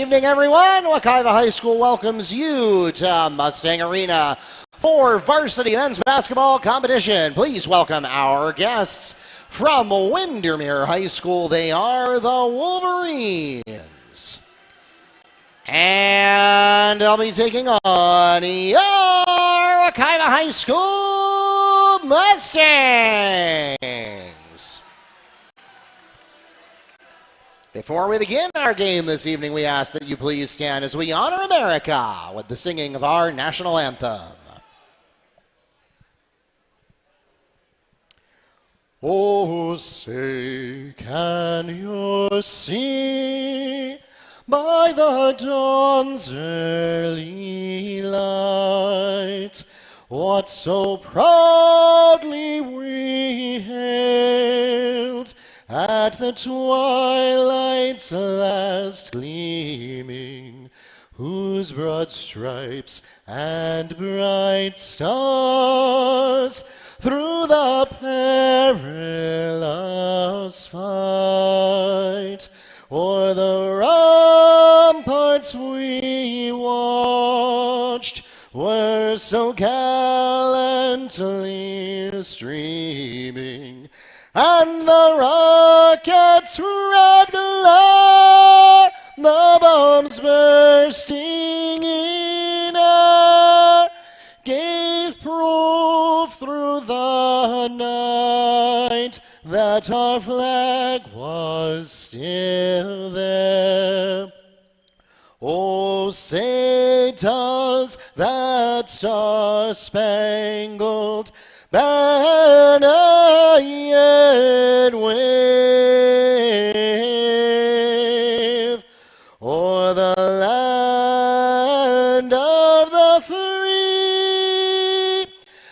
evening, everyone. Wekiva High School welcomes you to Mustang Arena for Varsity men's basketball competition. Please welcome our guests from Windermere High School. They are the Wolverines. And they'll be taking on your Wekiva High School Mustangs. Before we begin our game this evening, we ask that you please stand as we honor America with the singing of our national anthem. Oh, say, can you see by the dawn's early light what so proudly we hailed at the twilight's last gleaming, whose broad stripes and bright stars through the perilous fight o'er the ramparts we watched were so gallantly streaming, and the rocket's red glare, the bombs bursting in air, gave proof through the night that our flag was still there. Oh, say does that star-spangled banner yet wave o'er the land of the free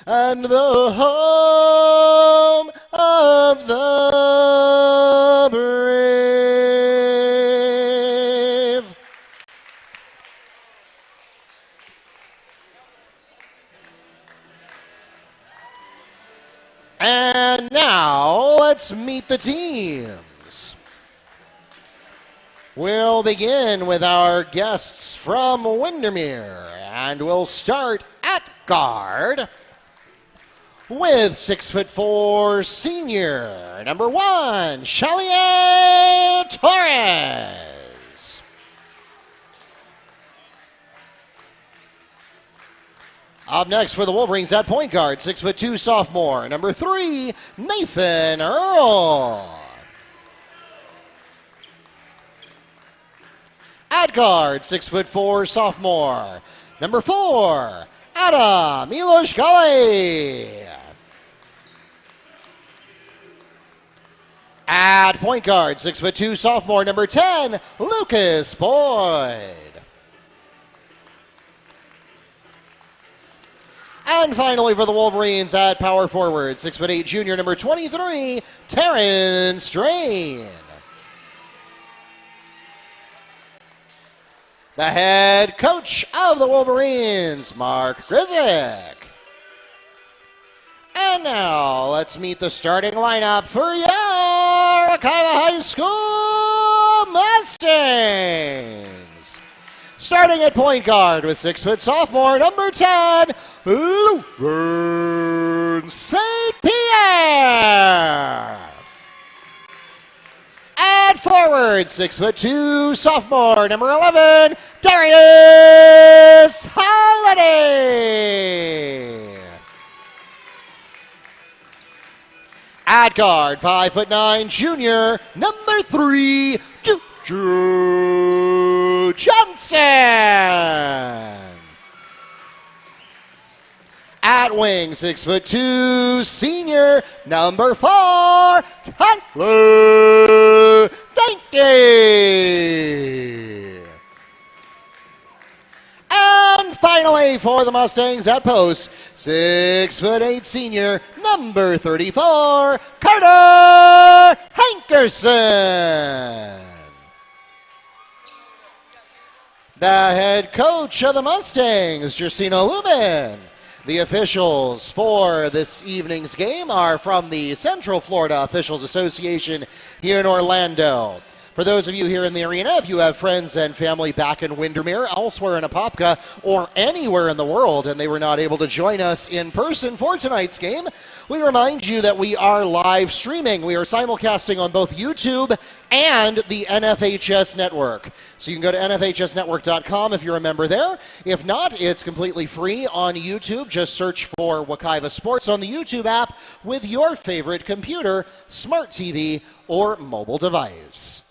and the home of the brave. And now, let's meet the teams. We'll begin with our guests from Windermere, and we'll start at guard with 6'4" senior, number 1, Chalier Torres. Up next for the Wolverines at point guard, 6'2" sophomore, number 3, Nathan Earl. At guard, 6'4" sophomore, number 4, Adam Miloshgali. At point guard, 6'2" sophomore, number 10, Lucas Boyd. And finally for the Wolverines at power forward, 6'8" junior, number 23, Terrence Strain. The head coach of the Wolverines, Mark Grizik. And now let's meet the starting lineup for your Wekiva High School Mustangs. Starting at point guard with 6' sophomore, number 10, Luverne St. Pierre. At forward, 6'2" sophomore, number 11, Darius Holiday. At guard, 5'9" junior, number 3, Juju Johnson. At wing, 6'2" senior, number 4, Tyler Dankey. And finally for the Mustangs at post, 6'8" senior, number 34, Carter Hankerson. The head coach of the Mustangs, Justina Lubin. The officials for this evening's game are from the Central Florida Officials Association here in Orlando. For those of you here in the arena, if you have friends and family back in Windermere, elsewhere in Apopka, or anywhere in the world, and they were not able to join us in person for tonight's game, we remind you that we are live streaming. We are simulcasting on both YouTube and the NFHS network. So you can go to nfhsnetwork.com if you're a member there. If not, it's completely free on YouTube. Just search for Wekiva Sports on the YouTube app with your favorite computer, smart TV, or mobile device.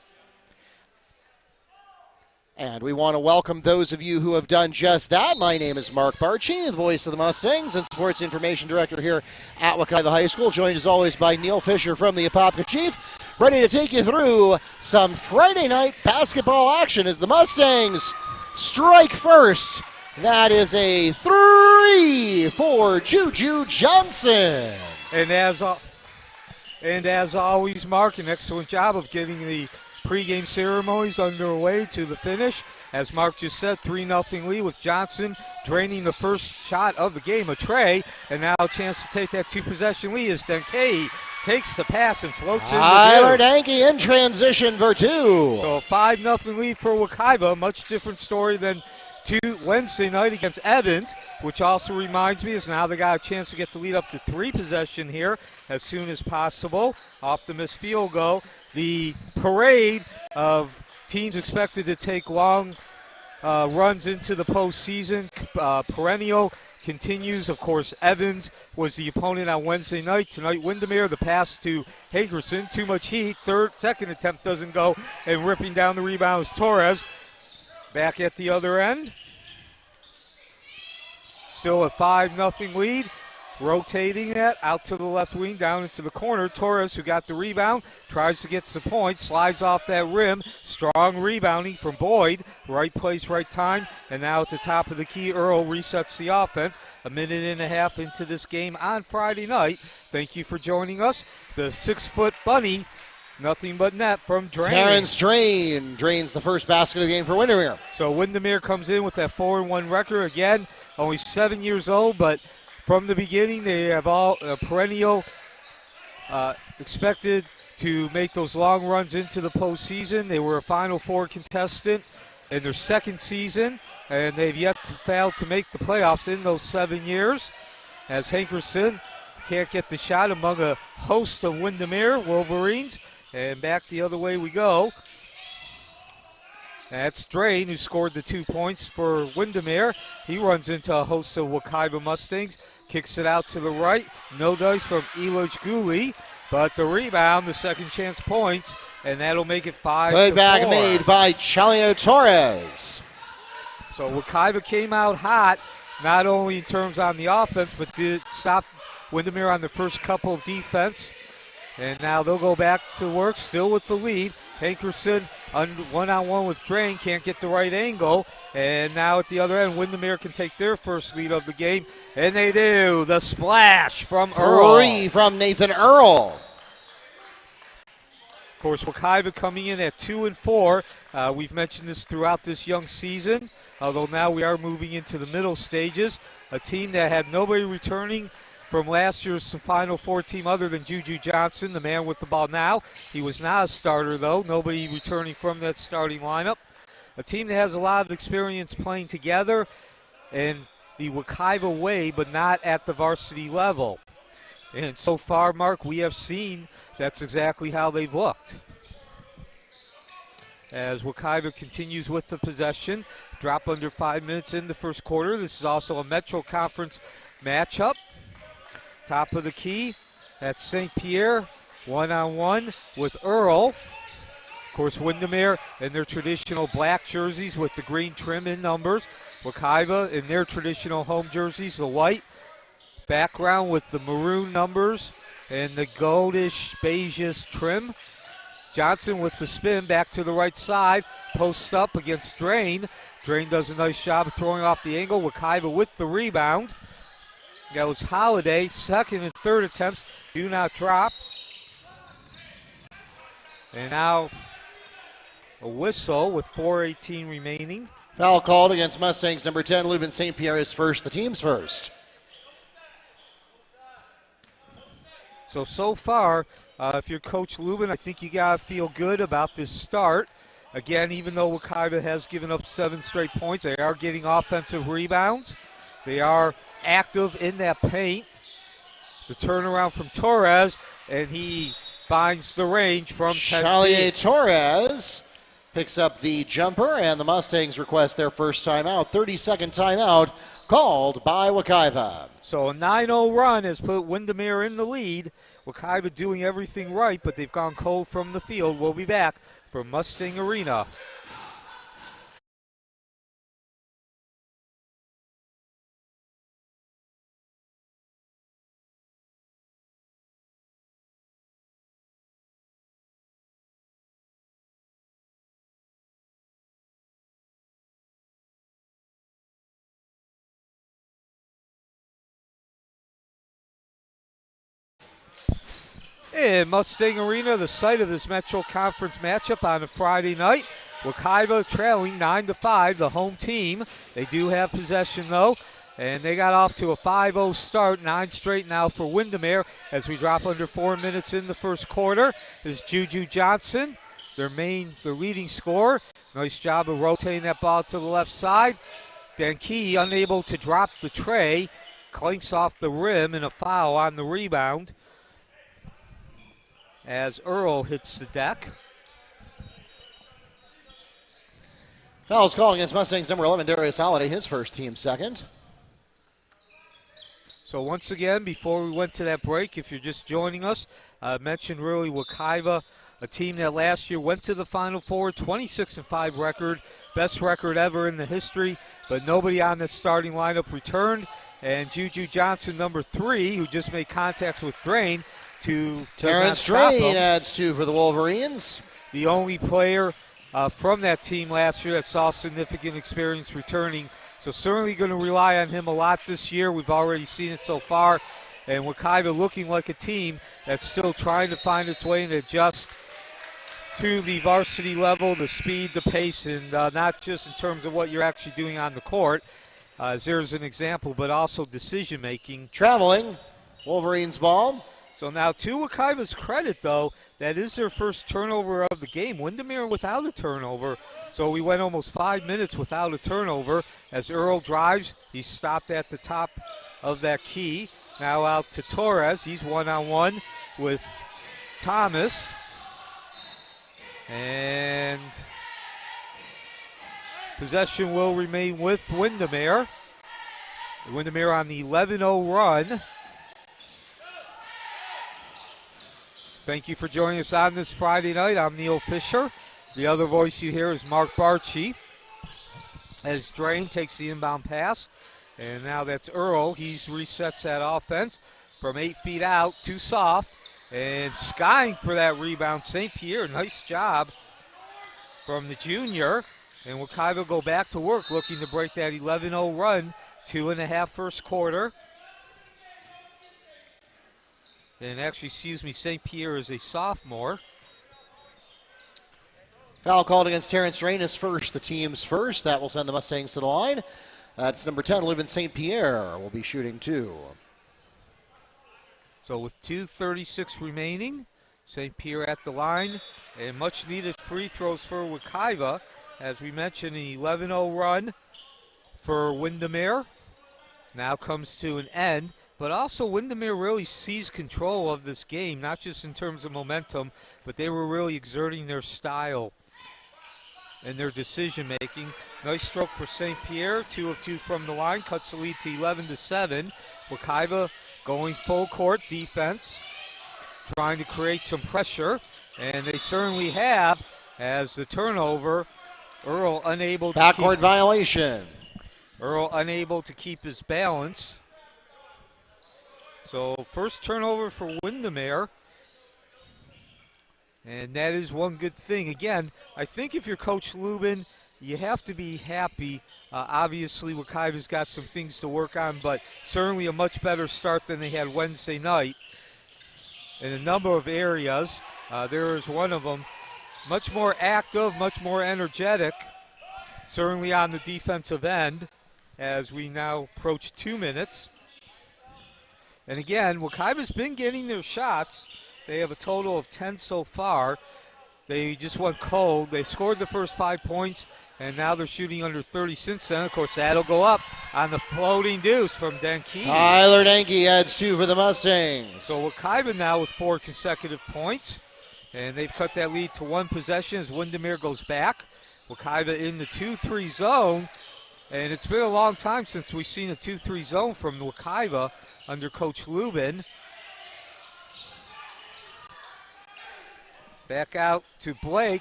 And we want to welcome those of you who have done just that. My name is Mark Barchi, the voice of the Mustangs and sports information director here at Wekiva High School, joined as always by Neil Fisher from the Apopka Chief, ready to take you through some Friday night basketball action as the Mustangs strike first. That is a 3 for Juju Johnson. And as always, Mark, an excellent job of getting the pregame ceremonies underway to the finish. As Mark just said, 3-0 lead with Johnson draining the first shot of the game, a tray, and now a chance to take that two-possession lead as Denke takes the pass and floats in. Tyler Denke in transition for two. So a 5-0 lead for Wekiva, much different story than Wednesday night against Evans, which also reminds me is now they got a chance to get the lead up to 3 possession here as soon as possible off the missed field goal. The parade of teams expected to take long runs into the postseason perennial continues. Of course, Evans was the opponent on Wednesday night. Tonight, Windermere, the pass to Hagerson, too much heat. Second attempt doesn't go, and ripping down the rebound is Torres. Back at the other end. Still a 5-0 lead. Rotating that out to the left wing, down into the corner. Torres, who got the rebound, tries to get the point, slides off that rim. Strong rebounding from Boyd. Right place, right time. And now at the top of the key, Earl resets the offense. A minute and a half into this game on Friday night. Thank you for joining us. The 6-foot bunny, nothing but net from Drain. Terrence Drain drains the first basket of the game for Windermere. So Windermere comes in with that 4-1 record. Again, only 7 years old, but from the beginning, they have all perennial expected to make those long runs into the postseason. They were a Final Four contestant in their second season, and they've yet to fail to make the playoffs in those 7 years. As Hankerson can't get the shot among a host of Windermere Wolverines, and back the other way we go. That's Drain, who scored the 2 points for Windermere. He runs into a host of Wekiva Mustangs, kicks it out to the right. No dice from Eloj Guli, but the rebound, the second chance points, and that'll make it 5-4. Good back made by Chalio Torres. So Wekiva came out hot, not only in terms on the offense, but did stop Windermere on the first couple of defense. And now they'll go back to work, still with the lead. Hankerson one-on-one with Drain, can't get the right angle. And now at the other end, Windermere can take their first lead of the game. And they do. The splash from Earl. 3 from Nathan Earl. Of course, Wekiva coming in at 2-4. We've mentioned this throughout this young season, although now we are moving into the middle stages. A team that had nobody returning from last year's Final Four team other than Juju Johnson, the man with the ball now. He was not a starter, though. Nobody returning from that starting lineup. A team that has a lot of experience playing together in the Wekiva way, but not at the varsity level. And so far, Mark, we have seen that's exactly how they've looked. As Wekiva continues with the possession, drop under 5 minutes in the first quarter. This is also a Metro Conference matchup. Top of the key, that's St. Pierre, one-on-one with Earl. Of course, Windermere in their traditional black jerseys with the green trim in numbers. Wekiva in their traditional home jerseys, the white background with the maroon numbers and the goldish, beigeish trim. Johnson with the spin back to the right side, posts up against Drain. Drain does a nice job of throwing off the angle. Wekiva with the rebound. That was Holiday. Second and third attempts do not drop. And now a whistle with 4:18 remaining. Foul called against Mustangs number 10. Lubin St. Pierre is first, the team's first. So far, if you're Coach Lubin, I think you got to feel good about this start. Again, even though Wekiva has given up 7 straight points, they are getting offensive rebounds. They are active in that paint. The turnaround from Torres, and he finds the range from 10 Chalier feet. Torres picks up the jumper, and the Mustangs request their first timeout. 30-second timeout called by Wekiva. So a 9-0 run has put Windermere in the lead. Wekiva doing everything right, but they've gone cold from the field. We'll be back from Mustang Arena. In Mustang Arena, the site of this Metro Conference matchup on a Friday night. Wekiva trailing 9-5, the home team. They do have possession, though, and they got off to a 5-0 start, 9 straight now for Windermere as we drop under 4 minutes in the first quarter. There's Juju Johnson, their leading scorer. Nice job of rotating that ball to the left side. Key unable to drop the tray, clinks off the rim and a foul on the rebound as Earl hits the deck. Foul's called against Mustangs number 11, Darius Holiday, his first, team second. So once again, before we went to that break, if you're just joining us, I mentioned really Wekiva, a team that last year went to the Final Four, 26-5 record, best record ever in the history, but nobody on the starting lineup returned. And Juju Johnson, number 3, who just made contacts with Drain, to Terrence Drain adds 2 for the Wolverines. The only player from that team last year that saw significant experience returning. So certainly going to rely on him a lot this year. We've already seen it so far. And Wekiva looking like a team that's still trying to find its way and adjust to the varsity level, the speed, the pace, and not just in terms of what you're actually doing on the court, as there's an example, but also decision-making. Traveling, Wolverines ball. So now, to Wekiva's credit, though, that is their first turnover of the game. Windermere without a turnover. So we went almost 5 minutes without a turnover. As Earl drives, he's stopped at the top of that key. Now out to Torres. He's one-on-one with Thomas. And possession will remain with Windermere. Windermere on the 11-0 run. Thank you for joining us on this Friday night. I'm Neil Fisher. The other voice you hear is Mark Barchi. As Drain takes the inbound pass. And now that's Earl. He resets that offense from 8 feet out, too soft. And skying for that rebound, St. Pierre. Nice job from the junior. And Wekiva go back to work looking to break that 11-0 run. 2.5 first quarter. And actually, St. Pierre is a sophomore. Foul called against Terrence Drain, his first, the team's first. That will send the Mustangs to the line. That's number 10, Leuven St. Pierre will be shooting 2. So with 2:36 remaining, St. Pierre at the line. And much needed free throws for Wekiva. As we mentioned, an 11-0 run for Windermere now comes to an end. But also Windermere really seized control of this game, not just in terms of momentum, but they were really exerting their style and their decision-making. Nice stroke for St. Pierre, 2 of 2 from the line, cuts the lead to 11-7. Wekiva going full court defense, trying to create some pressure, and they certainly have as the turnover. Earl unable to backcourt violation. Earl unable to keep his balance. So first turnover for Windermere. And that is one good thing. Again, I think if you're Coach Lubin, you have to be happy. Obviously, Wekiva's got some things to work on, but certainly a much better start than they had Wednesday night in a number of areas. There is one of them. Much more active, much more energetic, certainly on the defensive end as we now approach 2 minutes. And again, Wekiva's been getting their shots. They have a total of 10 so far. They just went cold. They scored the first 5 points, and now they're shooting under 30 since then. Of course, that'll go up on the floating deuce from Denke. Tyler Denke adds 2 for the Mustangs. So Wekiva now with 4 consecutive points, and they've cut that lead to 1 possession as Windermere goes back. Wekiva in the 2-3 zone, and it's been a long time since we've seen a 2-3 zone from Wekiva under Coach Lubin. Back out to Blake,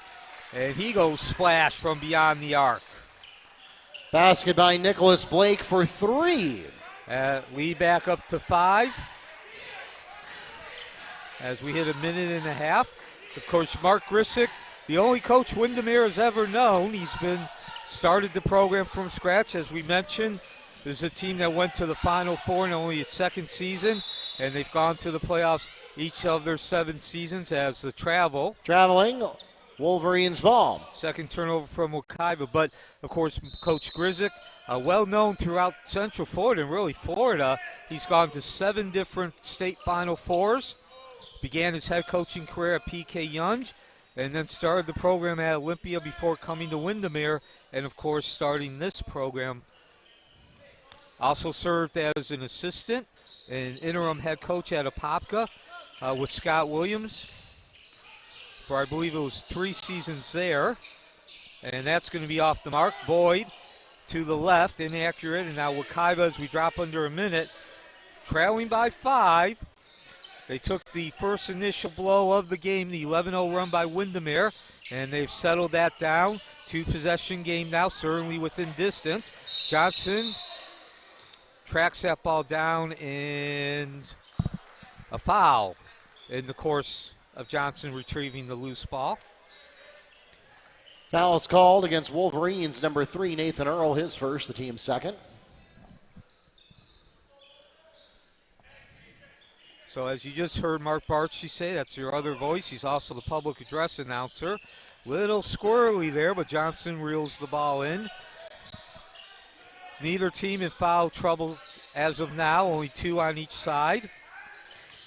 and he goes splash from beyond the arc. Basket by Nicholas Blake for 3. Lead back up to 5 as we hit a minute and a half. Of course, Mark Grisick, the only coach Windermere has ever known. He's started the program from scratch, as we mentioned. This is a team that went to the Final Four in only its second season, and they've gone to the playoffs each of their 7 seasons as the traveling Wolverines ball. Second turnover from Wekiva, but of course Coach Grisick, well known throughout Central Florida and really Florida. He's gone to 7 different state Final Fours, began his head coaching career at PK Yonge, and then started the program at Olympia before coming to Windermere, and of course starting this program. Also served as an assistant and interim head coach at Apopka with Scott Williams for I believe it was 3 seasons there. And that's going to be off the mark. Boyd to the left, inaccurate. And now Wekiva, as we drop under a minute, trailing by 5. They took the first initial blow of the game, the 11-0 run by Windermere, and they've settled that down. 2-possession game now, certainly within distance. Johnson tracks that ball down, and a foul in the course of Johnson retrieving the loose ball. Foul's called against Wolverines, number 3, Nathan Earl, his first, the team's second. So as you just heard Mark Barchi say, that's your other voice. He's also the public address announcer. Little squirrely there, but Johnson reels the ball in. Neither team in foul trouble as of now, only 2 on each side.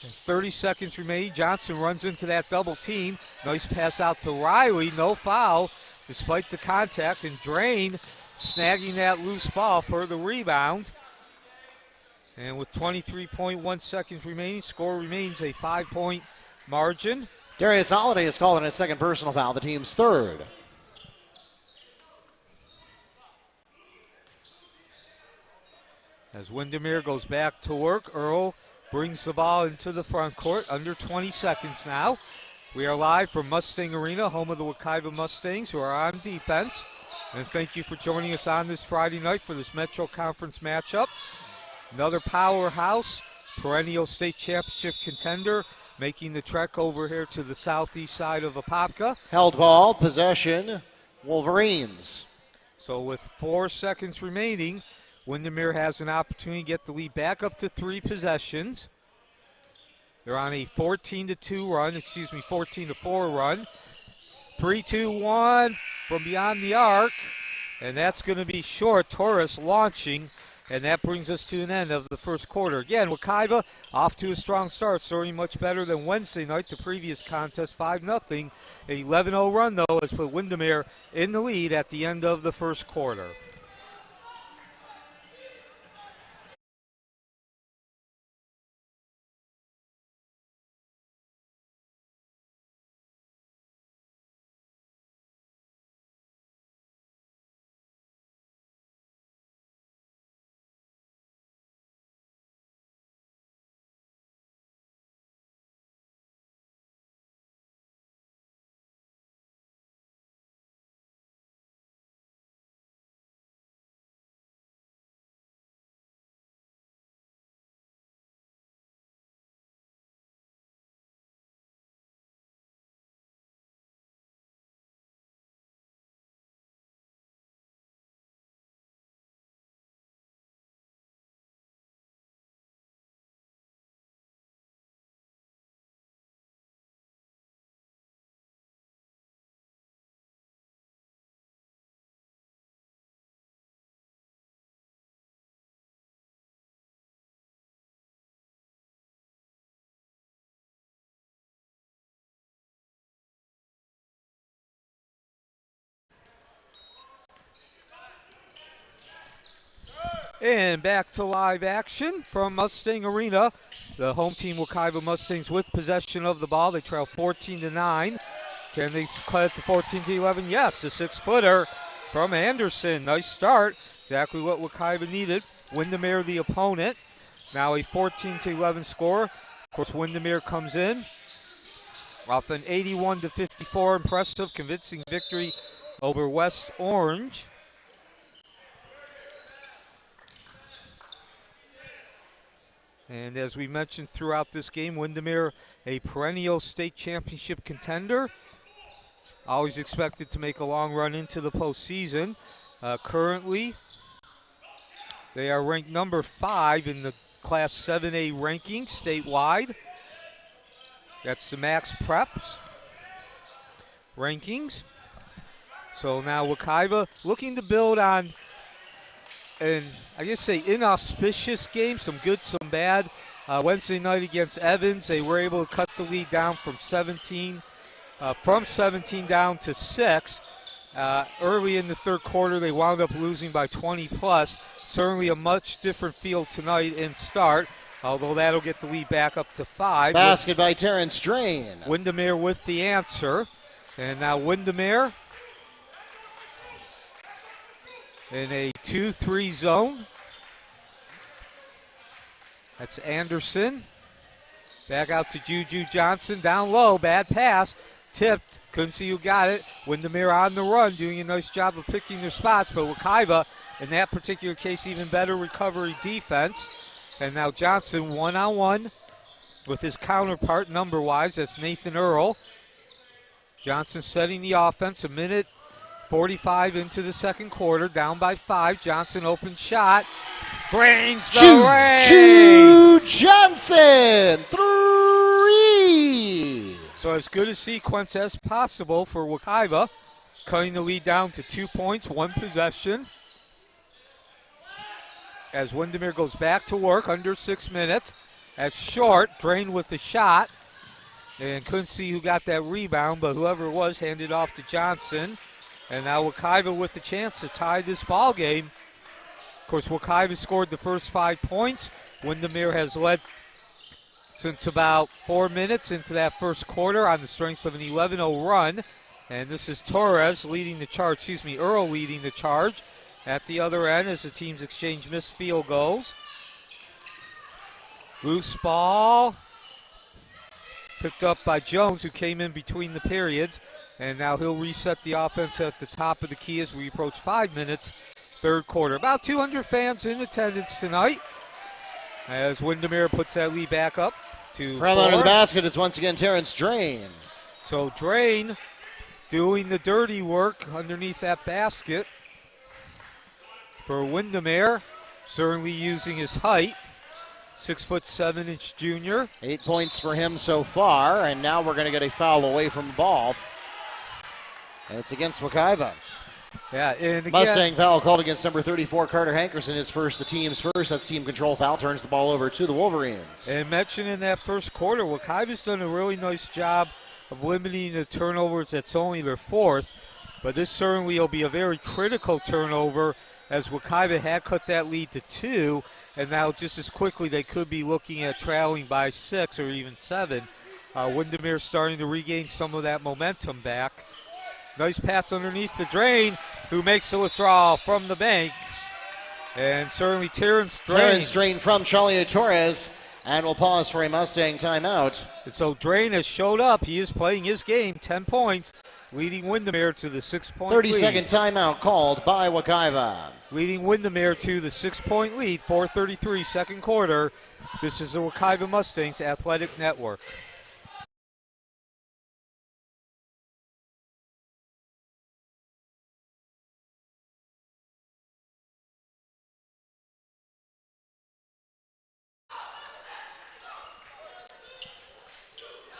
There's 30 seconds remaining. Johnson runs into that double team. Nice pass out to Riley. No foul despite the contact. And Drain snagging that loose ball for the rebound. And with 23.1 seconds remaining, score remains a 5-point margin. Darius Holiday is calling a second personal foul, the team's third. As Windermere goes back to work, Earl brings the ball into the front court. Under 20 seconds now. We are live from Mustang Arena, home of the Wekiva Mustangs, who are on defense. And thank you for joining us on this Friday night for this Metro Conference matchup. Another powerhouse, perennial state championship contender, making the trek over here to the southeast side of Apopka. Held ball, possession, Wolverines. So with 4 seconds remaining, Windermere has an opportunity to get the lead back up to 3 possessions. They're on a 14-4 run. 3-2-1 from beyond the arc, and that's going to be short. Torres launching, and that brings us to an end of the first quarter. Again, Wekiva off to a strong start, starting much better than Wednesday night, the previous contest, 5-0. An 11-0 run, though, has put Windermere in the lead at the end of the first quarter. And back to live action from Mustang Arena. The home team Wekiva Mustangs with possession of the ball. They trail 14-9. Can they cut it to 14-11? Yes, the 6-footer from Anderson. Nice start. Exactly what Wekiva needed. Windermere the opponent. Now a 14-11 score. Of course, Windermere comes in off an 81-54 impressive, convincing victory over West Orange. And as we mentioned throughout this game, Windermere, a perennial state championship contender. Always expected to make a long run into the postseason. Currently, they are ranked number 5 in the Class 7A ranking statewide. That's the Max Preps rankings. So now Wekiva looking to build on an, I guess, say inauspicious game, some good, some bad. Wednesday night against Evans, they were able to cut the lead down from 17 down to 6. Early in the third quarter, they wound up losing by 20 plus. Certainly a much different field tonight in start, although that'll get the lead back up to 5. Basket by Terrence Drain. Windermere with the answer. And now Windermere in a 2-3 zone. That's Anderson. Back out to Juju Johnson. Down low. Bad pass. Tipped. Couldn't see who got it. Windermere on the run, doing a nice job of picking their spots. But Wekiva, in that particular case, even better recovery defense. And now Johnson one-on-one with his counterpart number-wise. That's Nathan Earl. Johnson setting the offense. A minute 45 into the second quarter. Down by 5. Johnson open shot. Drains the rain. Johnson, 3. So as good a sequence as possible for Wekiva. Cutting the lead down to 2 points, 1 possession. As Windermere goes back to work, under 6 minutes. That's short, Drain with the shot. And couldn't see who got that rebound, but whoever it was handed off to Johnson. And now Wekiva with the chance to tie this ball game. Of course, Wekiva scored the first 5 points. Windermere has led since about 4 minutes into that first quarter on the strength of an 11-0 run. And this is Torres leading the charge, Earl leading the charge at the other end as the teams exchange missed field goals. Loose ball picked up by Jones, who came in between the periods. And now he'll reset the offense at the top of the key as we approach 5 minutes, third quarter. About 200 fans in attendance tonight as Windermere puts that lead back up to From 4. under the basket is once again Terrence Drain. So Drain doing the dirty work underneath that basket for Windermere, certainly using his height. 6'7" junior. 8 points for him so far, and now we're going to get a foul away from the ball. And it's against Wekiva. Yeah, and again, Mustang foul called against number 34, Carter Hankerson, is first, the team's first. That's team control foul, turns the ball over to the Wolverines. And mentioned in that first quarter, Wekiva's done a really nice job of limiting the turnovers. That's only their 4th, but this certainly will be a very critical turnover as Wekiva had cut that lead to 2, and now just as quickly they could be looking at trailing by 6 or even 7. Windermere starting to regain some of that momentum back. Nice pass underneath the Drain, who makes the withdrawal from the bank. And certainly Terrence Drain from Charlie Torres, and we'll pause for a Mustang timeout. And so Drain has showed up. He is playing his game, 10 points, leading Windermere to the 6-point 30-second lead. timeout called by Wekiva. Leading Windermere to the 6-point lead, 4:33 second quarter. This is the Wekiva Mustangs Athletic Network.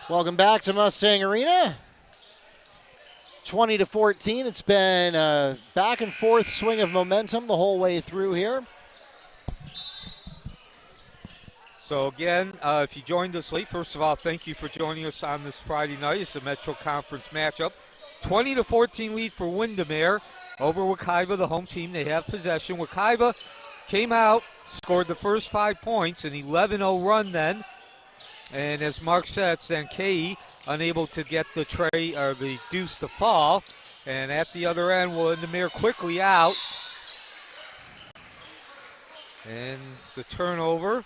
Welcome back to Mustang Arena. 20-14. It's been a back and forth swing of momentum the whole way through here. So again, if you joined us late, first of all, thank you for joining us on this Friday night. It's a Metro Conference matchup. 20-14 lead for Windermere over Wekiva, the home team. They have possession. Wekiva came out, scored the first 5 points, an 11-0 run then. And as Mark said, Sankei unable to get the tray or the deuce to fall. And at the other end, Windermere quickly out. And the turnover.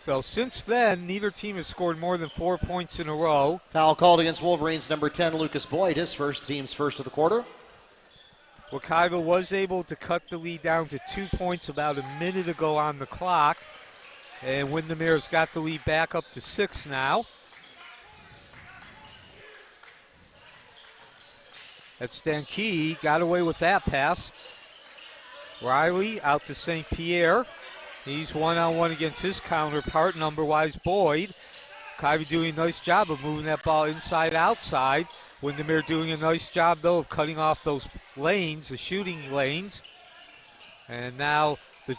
So since then, neither team has scored more than 4 points in a row. Foul called against Wolverines number 10, Lucas Boyd, his first, team's first of the quarter. Wekiva was able to cut the lead down to 2 points about a minute ago on the clock. And Windermere's got the lead back up to 6 now. That's Stanke, got away with that pass. Riley out to St. Pierre. He's one-on-one against his counterpart, number-wise Boyd. Wekiva doing a nice job of moving that ball inside-outside. Windermere doing a nice job, though, of cutting off those lanes, the shooting lanes. And now the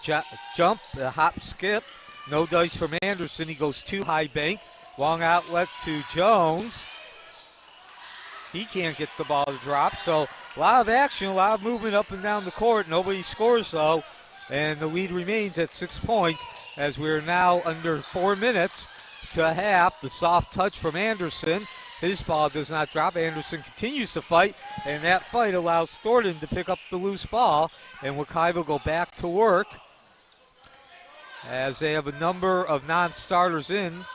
jump, the hop, skip. No dice from Anderson. He goes too high bank. Long outlet to Jones. He can't get the ball to drop. So a lot of action, a lot of movement up and down the court. Nobody scores, though. And the lead remains at 6 points as we're now under 4 minutes to half. The soft touch from Anderson. His ball does not drop. Anderson continues to fight, and that fight allows Thornton to pick up the loose ball. And Wekiva go back to work as they have a number of non-starters in.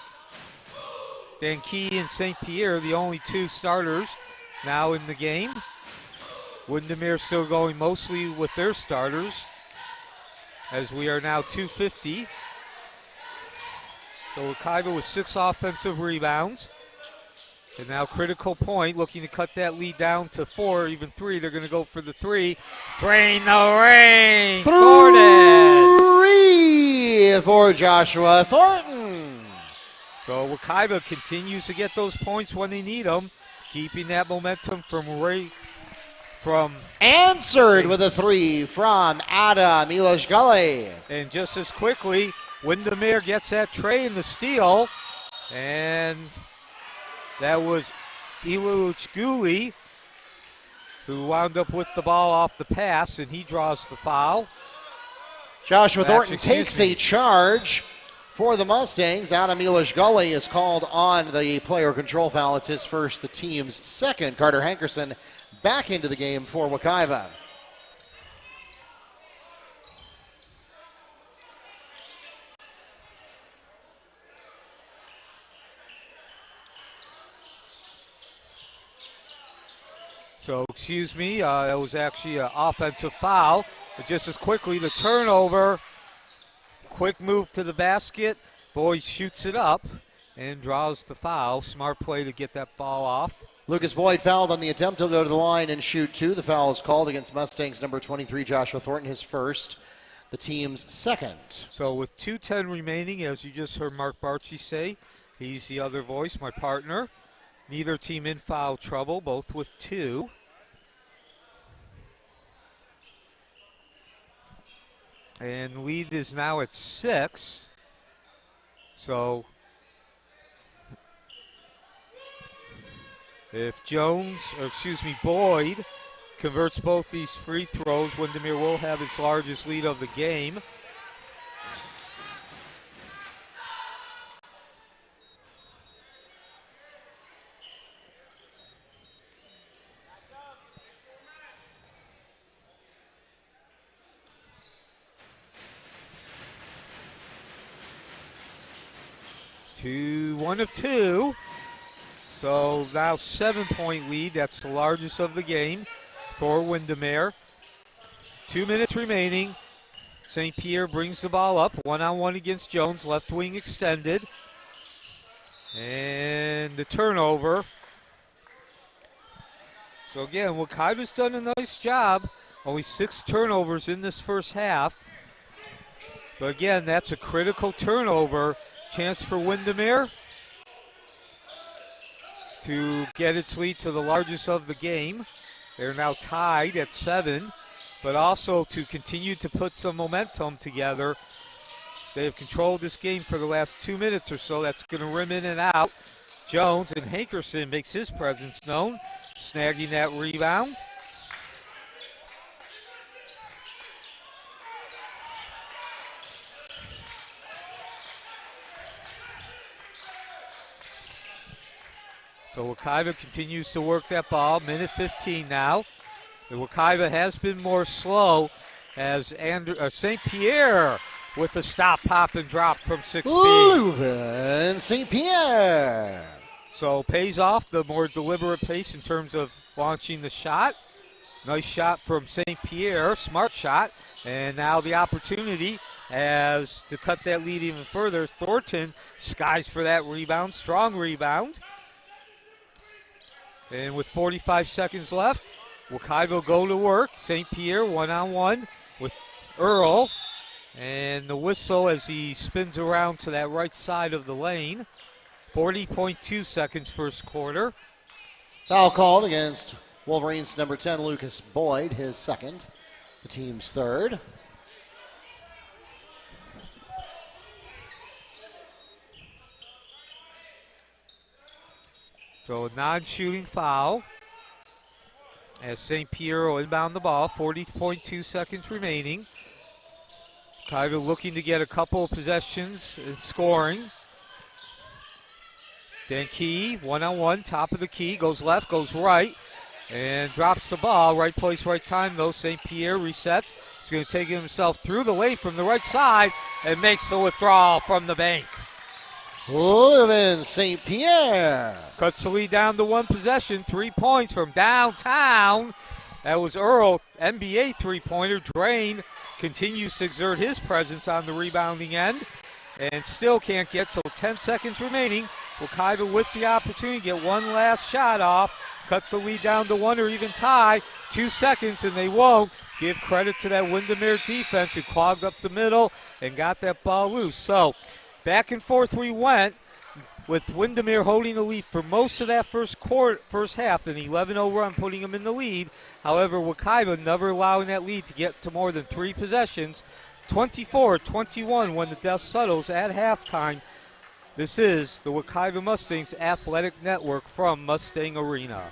Dan Key and St. Pierre, the only 2 starters now in the game. Windermere still going mostly with their starters as we are now 2:50. So Wekiva with 6 offensive rebounds. And now critical point, looking to cut that lead down to 4, even 3. They're going to go for the 3. Drain the rain. Thornton. 3 for Joshua Thornton. So Wekiva continues to get those points when they need them, keeping that momentum from answered with a 3 from Adam Ilashgully. And just as quickly, Windermere gets that tray in the steal, and that was Ilashgully who wound up with the ball off the pass, and he draws the foul. Joshua Thornton takes a charge for the Mustangs. Adam Ilashgully is called on the player control foul. It's his first, the team's second. Carter Hankerson back into the game for Wekiva. So, excuse me, that was actually an offensive foul. But just as quickly, the turnover. Quick move to the basket. Boyd shoots it up and draws the foul. Smart play to get that ball off. Lucas Boyd fouled on the attempt. He'll go to the line and shoot 2. The foul is called against Mustangs number 23, Joshua Thornton, his first, the team's second. So with 2:10 remaining, as you just heard Mark Barchi say, he's the other voice, my partner. Neither team in foul trouble, both with 2. And the lead is now at 6. So if Boyd converts both these free throws, Windermere will have its largest lead of the game. One of 2. So now 7-point lead. That's the largest of the game for Windermere. 2 minutes remaining. St. Pierre brings the ball up. One-on-one against Jones. Left wing extended. And the turnover. So again, Wekiva's done a nice job. Only 6 turnovers in this first half. But again, that's a critical turnover. Chance for Windermere to get its lead to the largest of the game. They're now tied at 7, but also to continue to put some momentum together. They have controlled this game for the last 2 minutes or so. That's going to rim in and out. Jones, and Hankerson makes his presence known, snagging that rebound. So Wekiva continues to work that ball. Minute 15 now. The Wekiva has been more slow as St. Pierre with a stop, pop, and drop from 6 feet. Leuven St. Pierre. So pays off the more deliberate pace in terms of launching the shot. Nice shot from St. Pierre, smart shot. And now the opportunity as to cut that lead even further. Thornton skies for that rebound, strong rebound. And with 45 seconds left, Wekiva go to work. St. Pierre one-on-one with Earl. And the whistle as he spins around to that right side of the lane. 40.2 seconds first quarter. Foul called against Wolverines number 10, Lucas Boyd, his second, the team's third. So a non-shooting foul as St. Pierre will inbound the ball. 40.2 seconds remaining. Wekiva looking to get a couple of possessions and scoring. Then Key, one-on-one, top of the key, goes left, goes right, and drops the ball. Right place, right time, though. St. Pierre resets. He's going to take himself through the lane from the right side and makes the withdrawal from the bank. Leuven St. Pierre. Cuts the lead down to one possession. 3 points from downtown. That was Earl, NBA three-pointer. Drain continues to exert his presence on the rebounding end and still can't get, so 10 seconds remaining. Wekiva with the opportunity to get one last shot off, cut the lead down to one or even tie. 2 seconds and they won't. Give credit to that Windermere defense who clogged up the middle and got that ball loose. So back and forth we went with Windermere holding the lead for most of that first half, an 11-0 run putting them in the lead. However, Wekiva never allowing that lead to get to more than 3 possessions. 24-21 when the dust settles at halftime. This is the Wekiva Mustangs Athletic Network from Mustang Arena.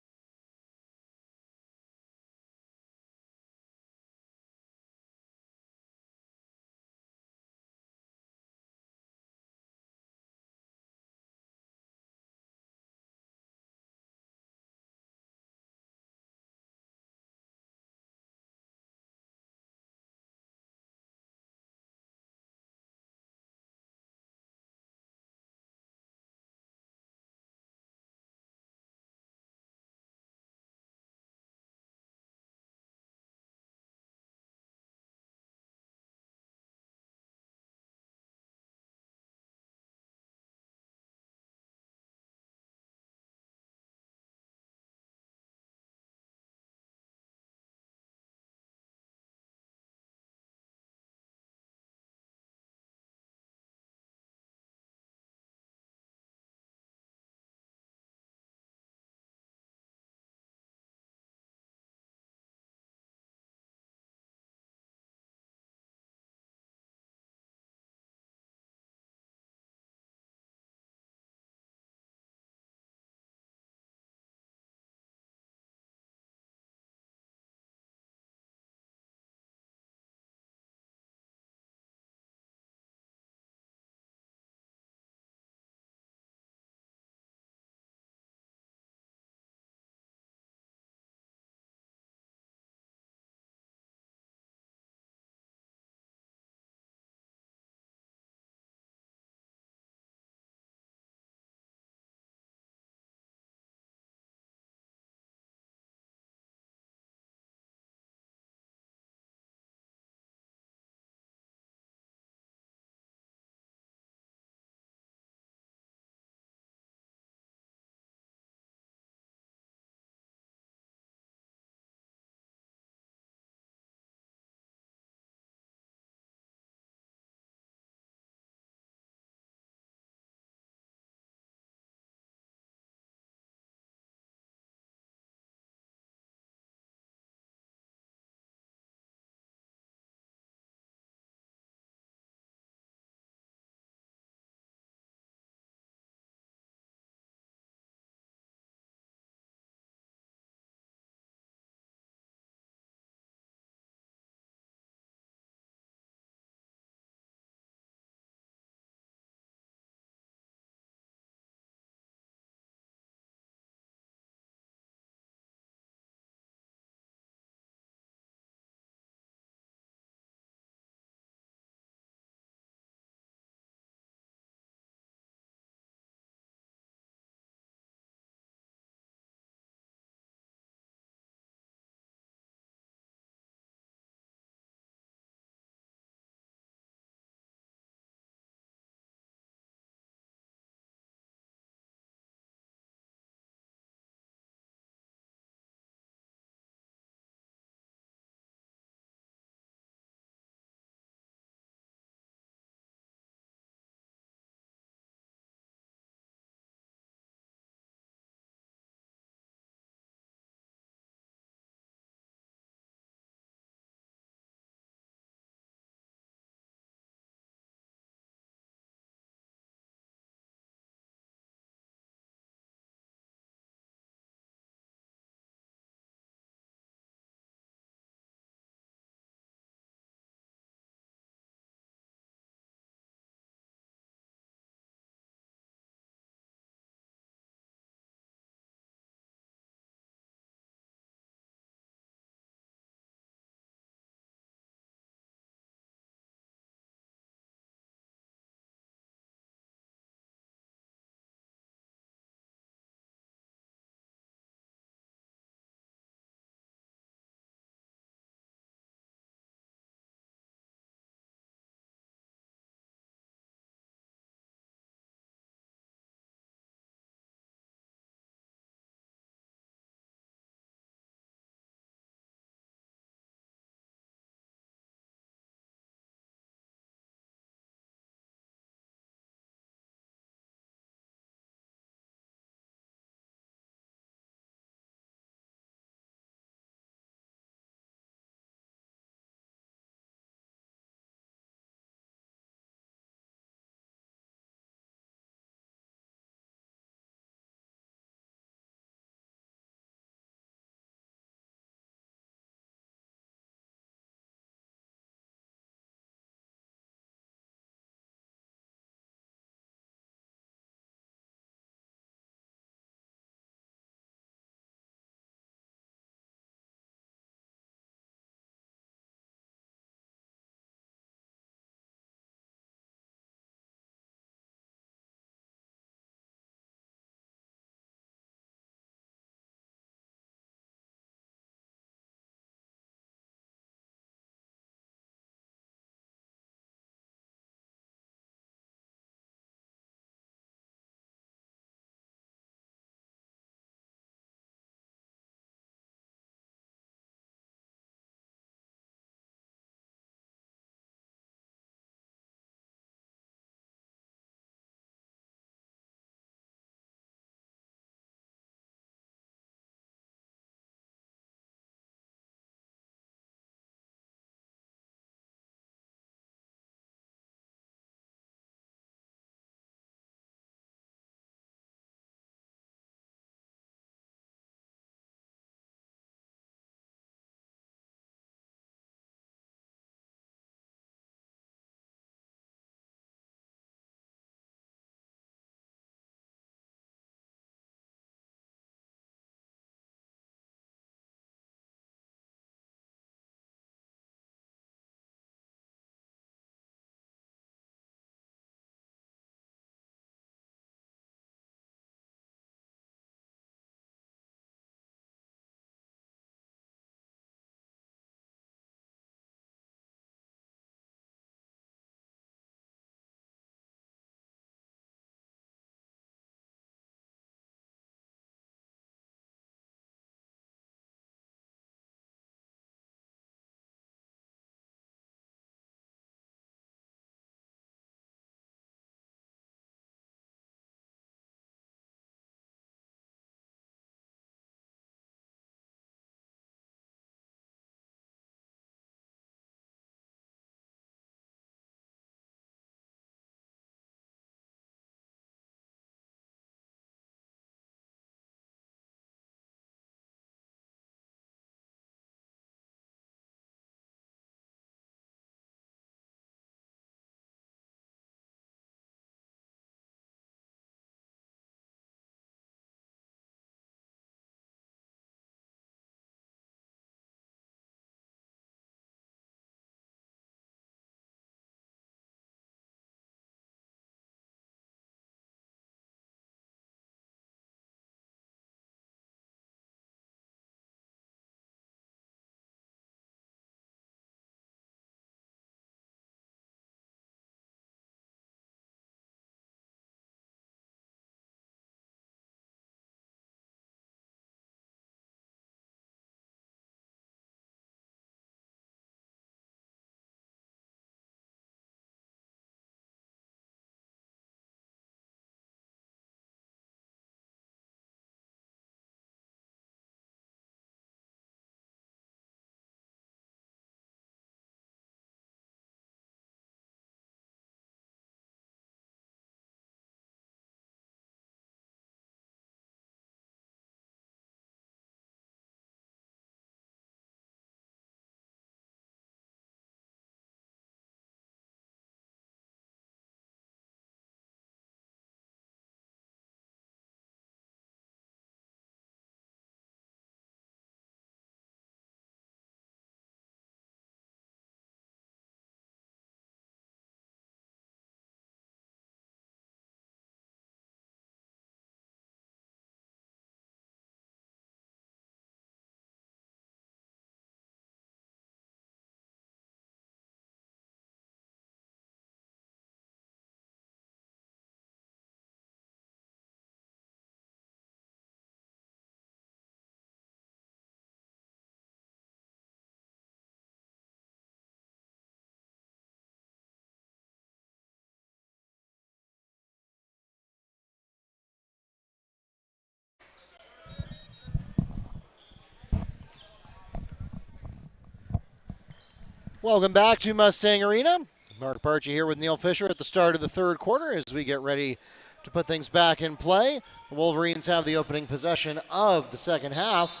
Welcome back to Mustang Arena. Mark Barchi here with Neil Fisher at the start of the third quarter as we get ready to put things back in play. The Wolverines have the opening possession of the second half.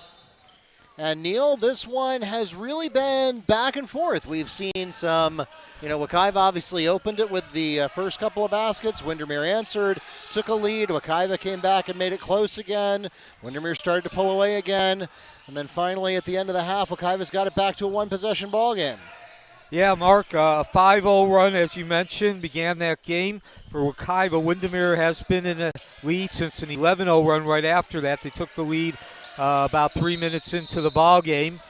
And Neil, this one has really been back and forth. We've seen some, Wekiva obviously opened it with the first couple of baskets. Windermere answered, took a lead. Wekiva came back and made it close again. Windermere started to pull away again. And then finally at the end of the half, Wekiva's got it back to a one-possession ball game. Yeah, Mark, a 5-0 run, as you mentioned, began that game for Wekiva. Windermere has been in a lead since an 11-0 run right after that. They took the lead about 3 minutes into the ball game,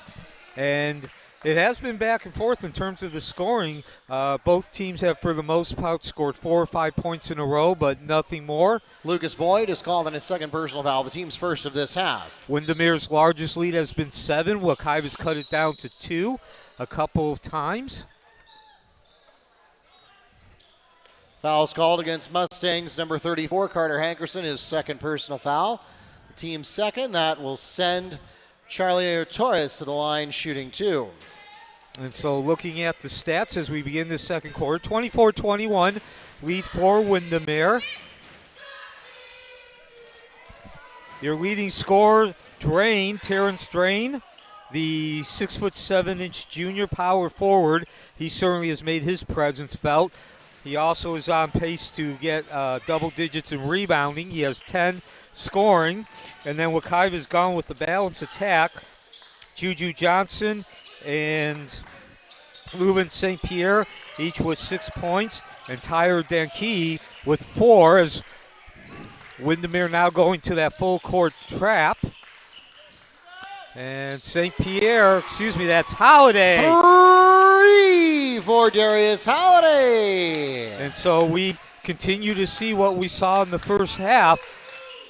and it has been back and forth in terms of the scoring. Both teams have, for the most part, scored 4 or 5 points in a row, but nothing more. Lucas Boyd is called on his second personal foul, the team's first of this half. Windermere's largest lead has been 7. Wekiva's cut it down to 2 a couple of times. Fouls called against Mustangs, number 34, Carter Hankerson, his second personal foul. The team's second, that will send Charlie Torres to the line shooting 2. And so looking at the stats as we begin this second quarter, 24-21, lead for Windermere. Your leading scorer, Terrence Drain, the 6'7" junior power forward. He certainly has made his presence felt. He also is on pace to get double digits in rebounding. He has 10 scoring. And then Wekiva's gone with the balanced attack. Juju Johnson and Leuven St. Pierre, each with 6 points. And Tyler Dankey with 4, as Windermere now going to that full court trap. And St. Pierre, that's Holiday. 3 for Darius Holiday. And so we continue to see what we saw in the first half.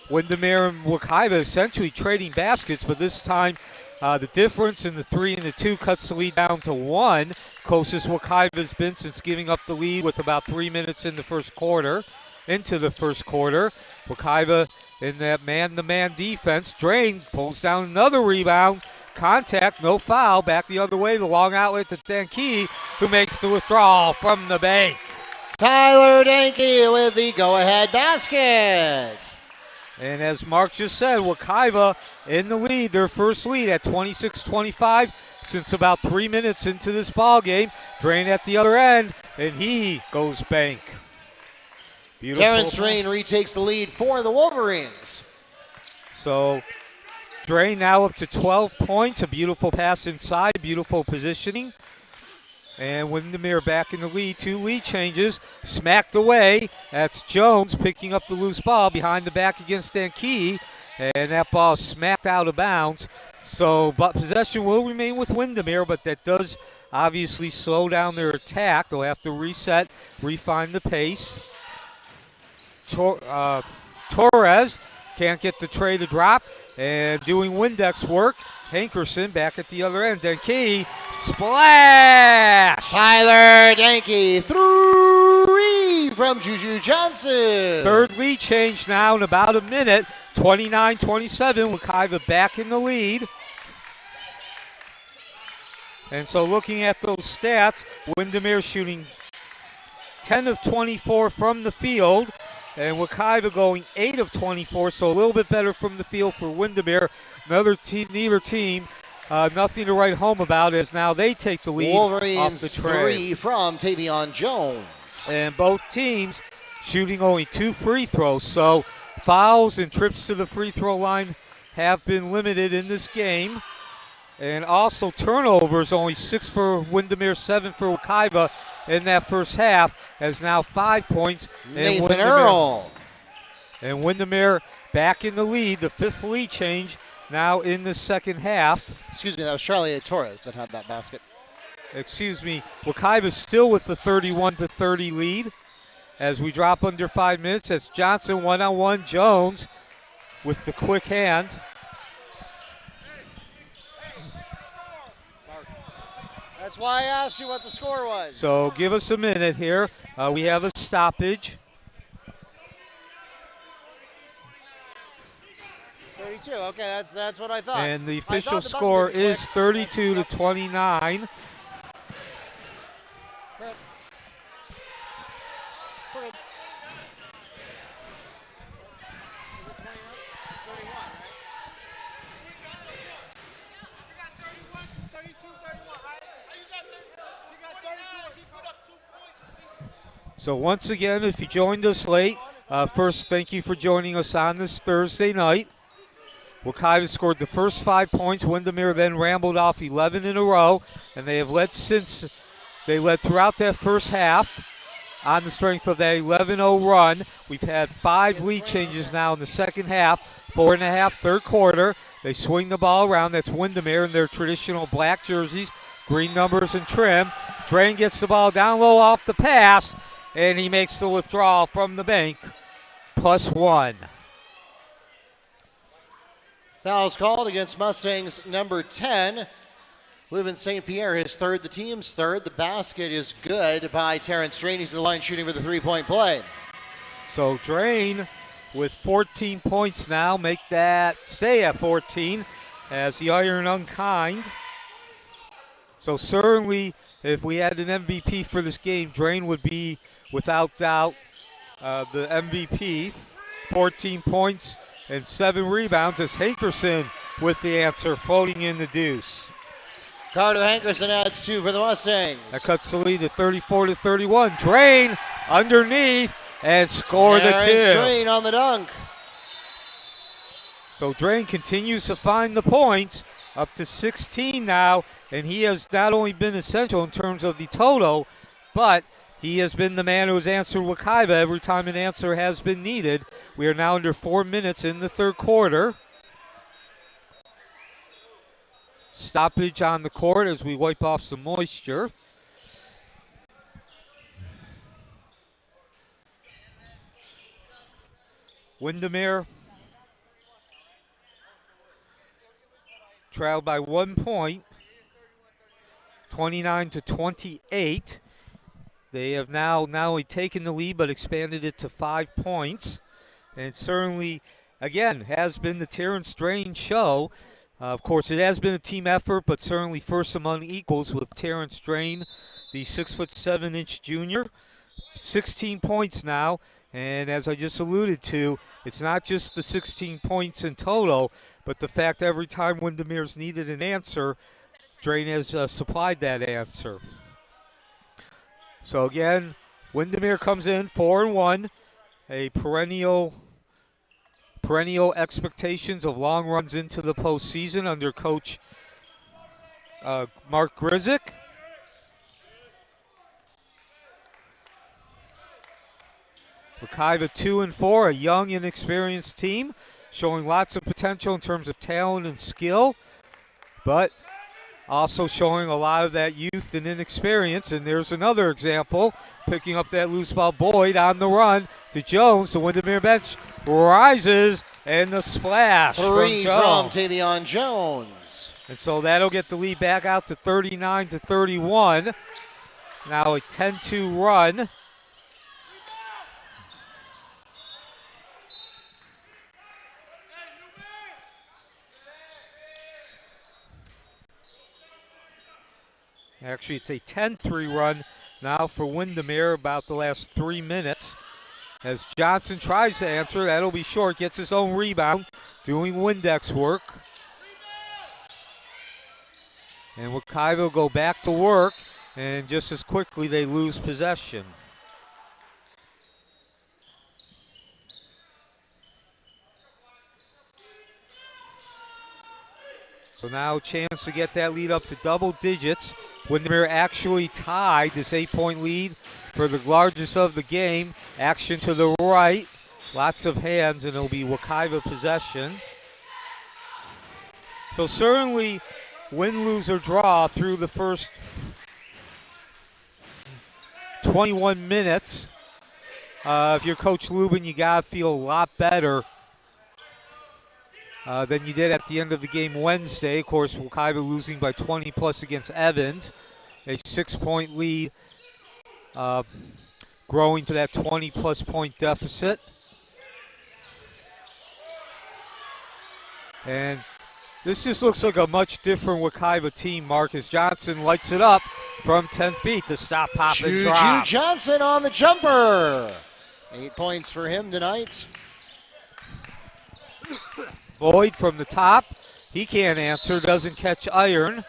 Windermere and Wekiva essentially trading baskets, but this time the difference in the 3 and the 2 cuts the lead down to 1. Closest Wekiva's been since giving up the lead with about 3 minutes in the first quarter. Into the first quarter, Wekiva in that man-to-man defense. Drain pulls down another rebound. Contact, no foul. Back the other way, the long outlet to Dankey, who makes the withdrawal from the bank. Tyler Dankey with the go-ahead basket. And as Mark just said, Wekiva in the lead, their first lead at 26-25 since about 3 minutes into this ball game. Drain at the other end, and he goes bank. Beautiful. Terrence Drain retakes the lead for the Wolverines. So Drain now up to 12 points. A beautiful pass inside, beautiful positioning. And Windermere back in the lead. 2 lead changes. Smacked away. That's Jones picking up the loose ball behind the back against Dankey. And that ball smacked out of bounds. So but possession will remain with Windermere, but that does obviously slow down their attack. They'll have to reset, refine the pace. Torres can't get the tray to drop, and doing Windex work. Hankerson back at the other end. Dankey, splash! Tyler Dankey, 3 from Juju Johnson. Third lead change now in about a minute. 29-27, Wekiva back in the lead. And so looking at those stats, Windermere shooting 10 of 24 from the field. And Wekiva going 8 of 24, so a little bit better from the field for Windermere. Neither team, nothing to write home about, as now they take the lead Wolverines off the tray. 3 from Tavion Jones. And both teams shooting only 2 free throws, so fouls and trips to the free throw line have been limited in this game. And also turnovers, only 6 for Windermere, 7 for Wekiva in that first half, as now 5 points. Nathan Earl. And Windermere back in the lead, the 5th lead change now in the second half. Excuse me, that was Charlie Torres that had that basket. Wekiva still with the 31-30 lead as we drop under 5 minutes. That's Johnson one-on-one, Jones with the quick hand. That's why I asked you what the score was. So give us a minute here. We have a stoppage. 32. Okay, that's what I thought. And the official score is 32-29. So once again, if you joined us late, first thank you for joining us on this Thursday night. Wekiva scored the first 5 points. Windermere then rambled off 11 in a row, and they have led since. They led throughout that first half on the strength of that 11-0 run. We've had 5 lead changes now in the second half, 4.5 third quarter. They swing the ball around. That's Windermere in their traditional black jerseys, green numbers and trim. Drain gets the ball down low off the pass, and he makes the withdrawal from the bank, +1. Foul's called against Mustangs number 10. Leuven St. Pierre, his third, the team's third. The basket is good by Terrence Drain. He's in the line shooting for the three-point play. So Drain with 14 points now, make that stay at 14 as the Iron Unkind. So certainly, if we had an MVP for this game, Drain would be, without doubt, the MVP. 14 points and 7 rebounds as Hankerson with the answer, floating in the deuce. Carter Hankerson adds 2 for the Mustangs. That cuts the lead to 34-31. Drain underneath and score the 2. Drain on the dunk. So Drain continues to find the points, up to 16 now, and he has not only been essential in terms of the total, but he has been the man who has answered Wekiva every time an answer has been needed. We are now under 4 minutes in the third quarter. Stoppage on the court as we wipe off some moisture. Windermere trailed by 1 point, 29-28. They have now not only taken the lead but expanded it to 5 points. And it certainly, again, has been the Terrence Drain show. Of course, it has been a team effort, but certainly first among equals with Terrence Drain, the 6'7" junior. 16 points now, and as I just alluded to, it's not just the 16 points in total, but the fact every time Windermere's needed an answer, Drain has supplied that answer. So again, Windermere comes in 4-1, a perennial expectations of long runs into the postseason under Coach Mark Grizik. Wekiva 2-4, a young, inexperienced team, showing lots of potential in terms of talent and skill, but also showing a lot of that youth and inexperience. And there's another example, picking up that loose ball. Boyd on the run to Jones. The Windermere bench rises, and the splash Three from Tavion Jones. And so that'll get the lead back out to 39-31. Now a 10-2 run. Actually, it's a 10-3 run now for Windermere, about the last 3 minutes. As Johnson tries to answer, that'll be short, gets his own rebound, doing Windex work. And Wekiva will go back to work, and just as quickly they lose possession. So now a chance to get that lead up to double digits. Windermere actually tied this 8-point lead for the largest of the game. Action to the right. Lots of hands, and it'll be Wekiva possession. So certainly win, lose, or draw through the first 21 minutes. If you're Coach Leuven, you got to feel a lot better than you did at the end of the game Wednesday. Of course, Wekiva losing by 20-plus against Evans. A 6-point lead, growing to that 20-plus point deficit. And This just looks like a much different Wekiva team. Marcus Johnson lights it up from 10 feet to stop, pop, and drop. Juju Johnson on the jumper. 8 points for him tonight. Boyd from the top. He can't answer, doesn't catch iron.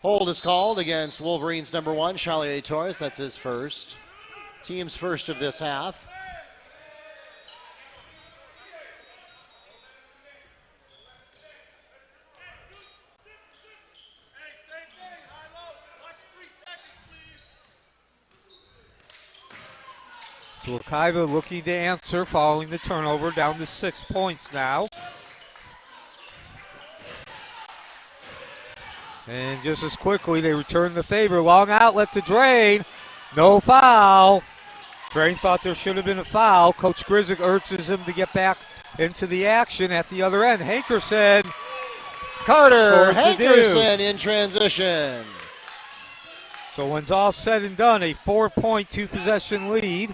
Hold is called against Wolverines number 1, Charlie Torres. That's his first. Team's first of this half. Wekiva looking to answer following the turnover, down to 6 points now. And just as quickly, they return the favor. Long outlet to Drain. No foul. Drain thought there should have been a foul. Coach Grizzick urges him to get back into the action at the other end. Hankerson. Carter Hankerson in transition. So when it's all said and done, a 4-point, 2-possession lead.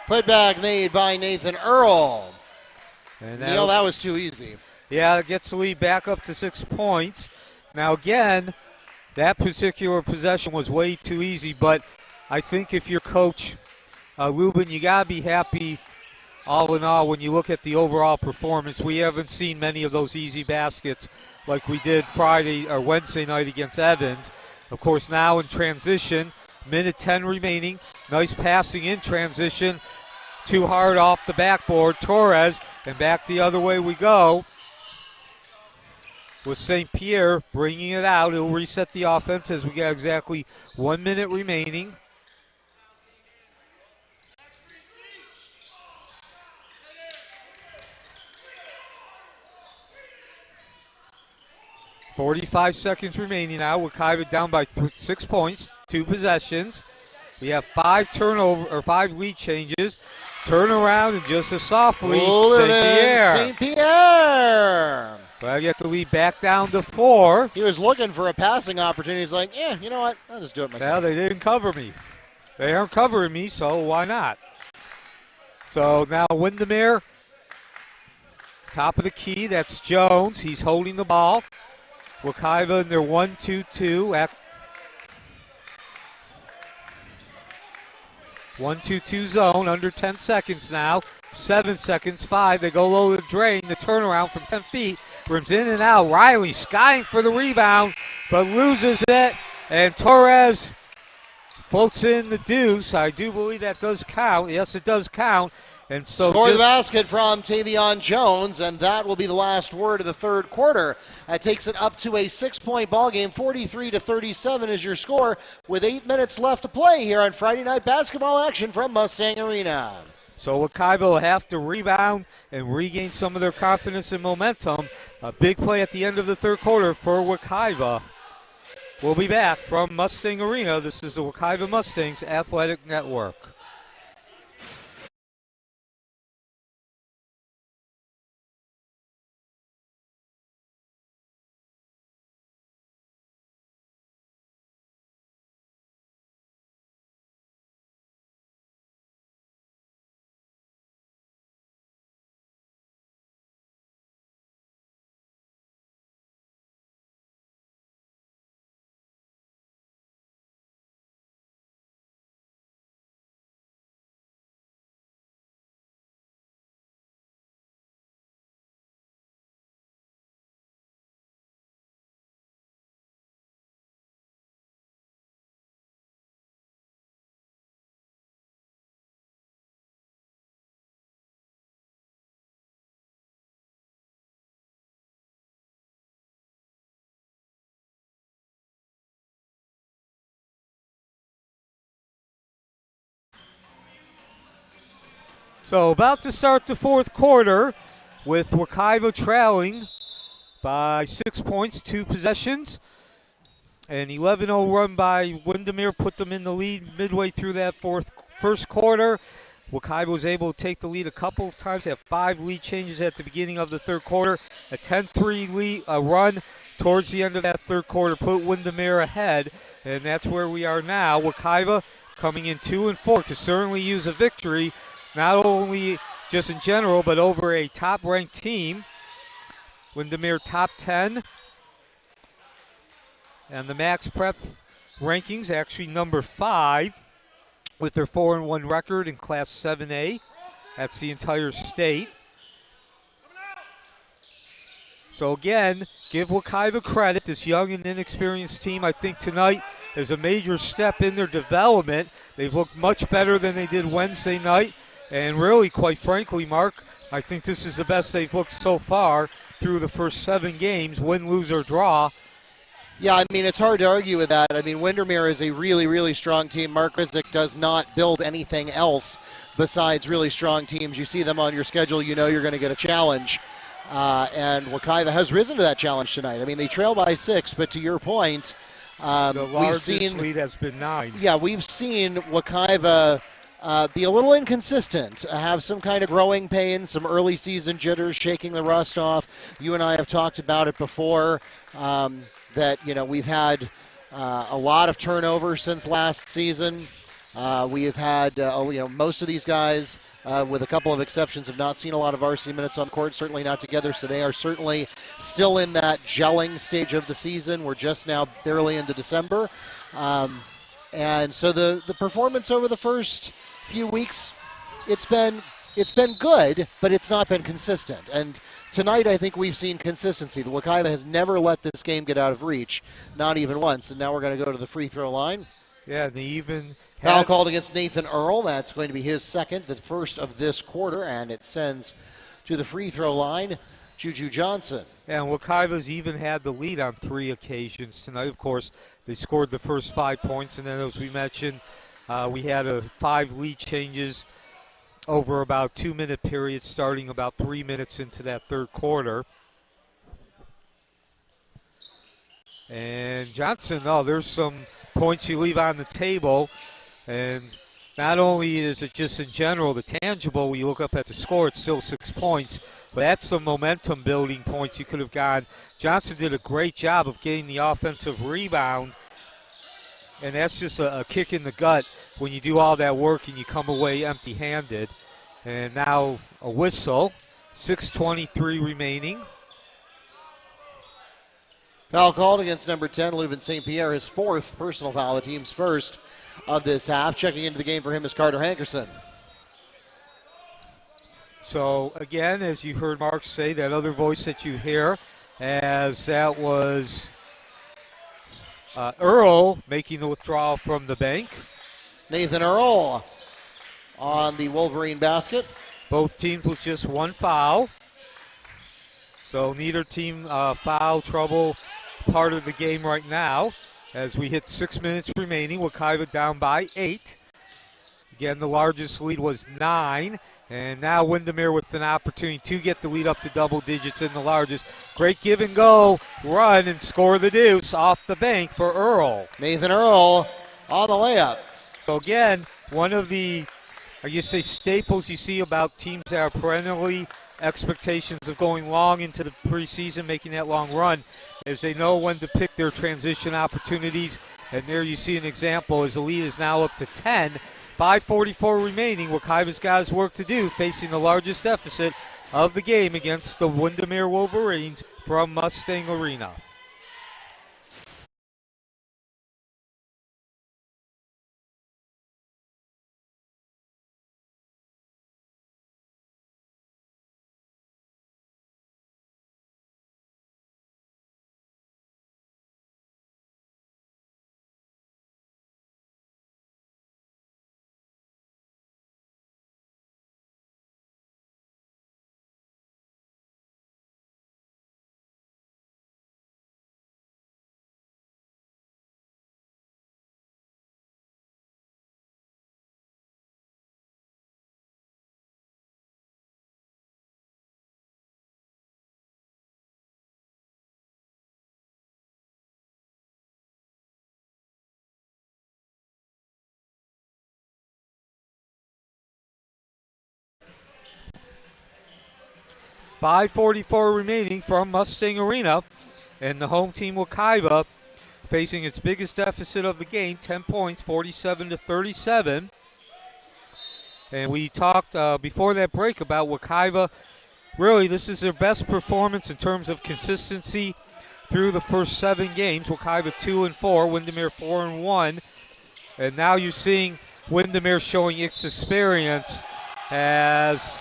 Putback made by Nathan Earl. And Neil, that was too easy. Yeah, it gets the lead back up to 6 points. Now, again, that particular possession was way too easy, but I think if you're Coach Lubin, you got to be happy all in all when you look at the overall performance. We haven't seen many of those easy baskets like we did Friday or Wednesday night against Evans. Of course, now in transition, minute 10 remaining. Nice passing in transition. Too hard off the backboard. Torres, and back the other way we go. With St. Pierre bringing it out. He'll reset the offense as we got exactly 1 minute remaining. .45 seconds remaining now. Wekiva down by 6 points, 2 possessions. We have 5 lead changes. Turn around and just as softly, St. Pierre. But I get the lead back down to 4. He was looking for a passing opportunity. He's like, yeah, you know what? I'll just do it myself. Well, they didn't cover me. They aren't covering me, so why not? So now Windermere, top of the key. That's Jones. He's holding the ball. Wekiva in their 1-2-2. 1-2-2 zone, under 10 seconds now. 7 seconds, 5. They go low to Drain. The turnaround from 10 feet. Rims in and out. Riley skying for the rebound, but loses it. And Torres floats in the deuce. I do believe that does count. Yes, it does count. And so score the basket from Tavion Jones, and that will be the last word of the third quarter. That takes it up to a 6-point ball game. 43-37 is your score with 8 minutes left to play here on Friday night basketball action from Mustang Arena. So Wekiva will have to rebound and regain some of their confidence and momentum. A big play at the end of the third quarter for Wekiva. We'll be back from Mustang Arena. This is the Wekiva Mustangs Athletic Network. So about to start the fourth quarter with Wekiva trailing by 6 points, 2 possessions. An 11-0 run by Windermere put them in the lead midway through that first quarter. Wekiva was able to take the lead a couple of times, have 5 lead changes at the beginning of the third quarter. A 10-3 lead run towards the end of that third quarter put Windermere ahead. and that's where we are now. Wekiva coming in 2-4 could certainly use a victory, not only just in general, but over a top-ranked team. Windermere top 10. And the Max Prep rankings actually number 5 with their 4-1 record in Class 7A. That's the entire state. So again, give Wekiva credit. This young and inexperienced team, I think tonight is a major step in their development. They've looked much better than they did Wednesday night. And really, quite frankly, Mark, I think this is the best they've looked so far through the first 7 games, win, lose, or draw. Yeah, I mean, it's hard to argue with that. I mean, Windermere is a really, really strong team. Mark Rizik does not build anything else besides really strong teams. You see them on your schedule, you know you're going to get a challenge. And Wekiva has risen to that challenge tonight. I mean, they trail by 6, but to your point, the largest lead has been 9. Yeah, we've seen Wekiva be a little inconsistent, have some kind of growing pains, some early season jitters, shaking the rust off. You and I have talked about it before, that, you know, we've had a lot of turnover since last season. We have had, most of these guys, with a couple of exceptions, have not seen a lot of varsity minutes on the court, certainly not together, so they are certainly still in that gelling stage of the season. We're just now barely into December. And so the performance over the first few weeks, it's been good, but it's not been consistent. And tonight, I think we've seen consistency. The Wekiva has never let this game get out of reach, not even once. And now we're going to go to the free throw line. Yeah, they even foul called against Nathan Earl. That's going to be his second, the first of this quarter, and it sends to the free throw line Juju Johnson. Yeah, and Wekiva's even had the lead on 3 occasions tonight. Of course, they scored the first 5 points, and then as we mentioned, we had 5 lead changes over about 2-minute period, starting about 3 minutes into that third quarter. And Johnson, there's some points you leave on the table. And not only is it just in general, the tangible, when you look up at the score, it's still 6 points. But that's some momentum building points you could have gotten. Johnson did a great job of getting the offensive rebound. And that's just a kick in the gut when you do all that work and you come away empty-handed. And now a whistle, 6:23 remaining. Foul called against number 10, Leuven St. Pierre, his 4th personal foul, the team's first of this half. Checking into the game for him is Carter Hankerson. So, again, as you heard Mark say, that other voice that you hear, as that was Earl making the withdrawal from the bank. Nathan Earl on the Wolverine basket. Both teams with just 1 foul. So neither team foul trouble part of the game right now. As we hit 6 minutes remaining, Wekiva down by 8. Again, the largest lead was 9. And now Windermere with an opportunity to get the lead up to double digits in the largest. Great give and go, run and score the deuce off the bank for Earl. Nathan Earl on the layup. So again, one of the, staples you see about teams that are perennially expectations of going long into the preseason, making that long run, is they know when to pick their transition opportunities. And there you see an example as the lead is now up to 10. 5:44 remaining. Wekiva's got his work to do, facing the largest deficit of the game against the Windermere Wolverines from Mustang Arena. .544 remaining from Mustang Arena, and the home team Wekiva facing its biggest deficit of the game, 10 points, 47-37. And we talked before that break about Wekiva. Really, this is their best performance in terms of consistency through the first 7 games. Wekiva 2-4, Windermere 4-1. And now you're seeing Windermere showing its experience as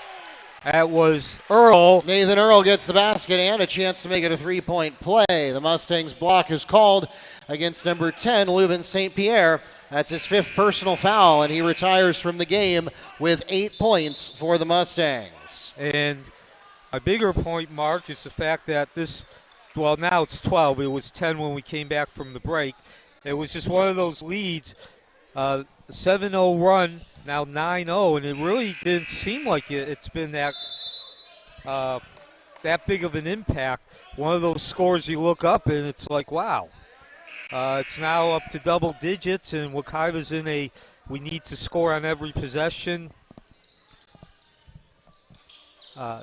that was Earl. Nathan Earl gets the basket and a chance to make it a 3-point play. The Mustangs block is called against number 10, Leuven St. Pierre. That's his 5th personal foul, and he retires from the game with 8 points for the Mustangs. And a bigger point, Mark, is the fact that well, now it's 12. It was 10 when we came back from the break. It was just one of those leads. 7-0 run, now 9-0, and it really didn't seem like it's been that big of an impact. One of those scores you look up and it's like, wow. It's now up to double digits, and Wekiva's in a we need to score on every possession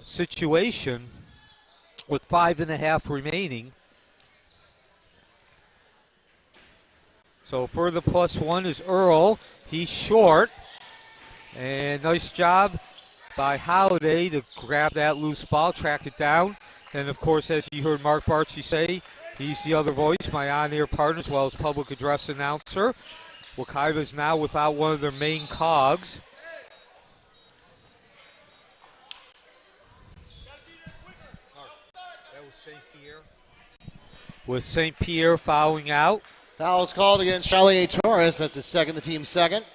situation with 5.5 remaining. So for the +1 is Earl. He's short. And nice job by Holiday to grab that loose ball, track it down. And, of course, as you heard Mark Barchi say, he's the other voice, my on-air partner, as well as public address announcer. Wekiva is now without one of their main cogs. That was St. Pierre. With St. Pierre fouling out. Foul is called against Charlie Torres. That's his 2nd, the team's 2nd.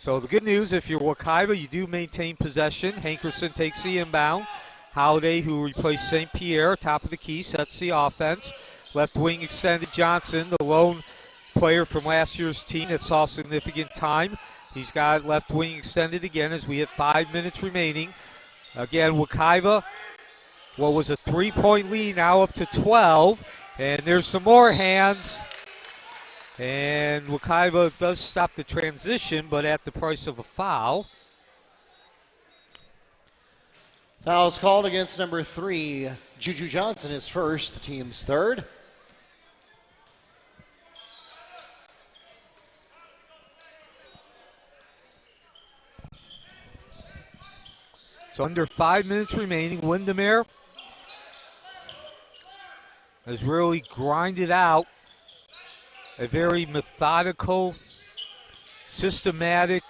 So the good news, if you're Wekiva, you do maintain possession. Hankerson takes the inbound. Holiday, who replaced St. Pierre, top of the key, sets the offense. Left wing extended Johnson, the lone player from last year's team that saw significant time. He's got left wing extended again as we have 5 minutes remaining. Again, Wekiva, what was a 3-point lead, now up to 12. And there's some more hands. And Wekiva does stop the transition, but at the price of a foul. Foul is called against number 3, Juju Johnson, his 1st, the team's 3rd. So under 5 minutes remaining, Windermere has really grinded out a very methodical, systematic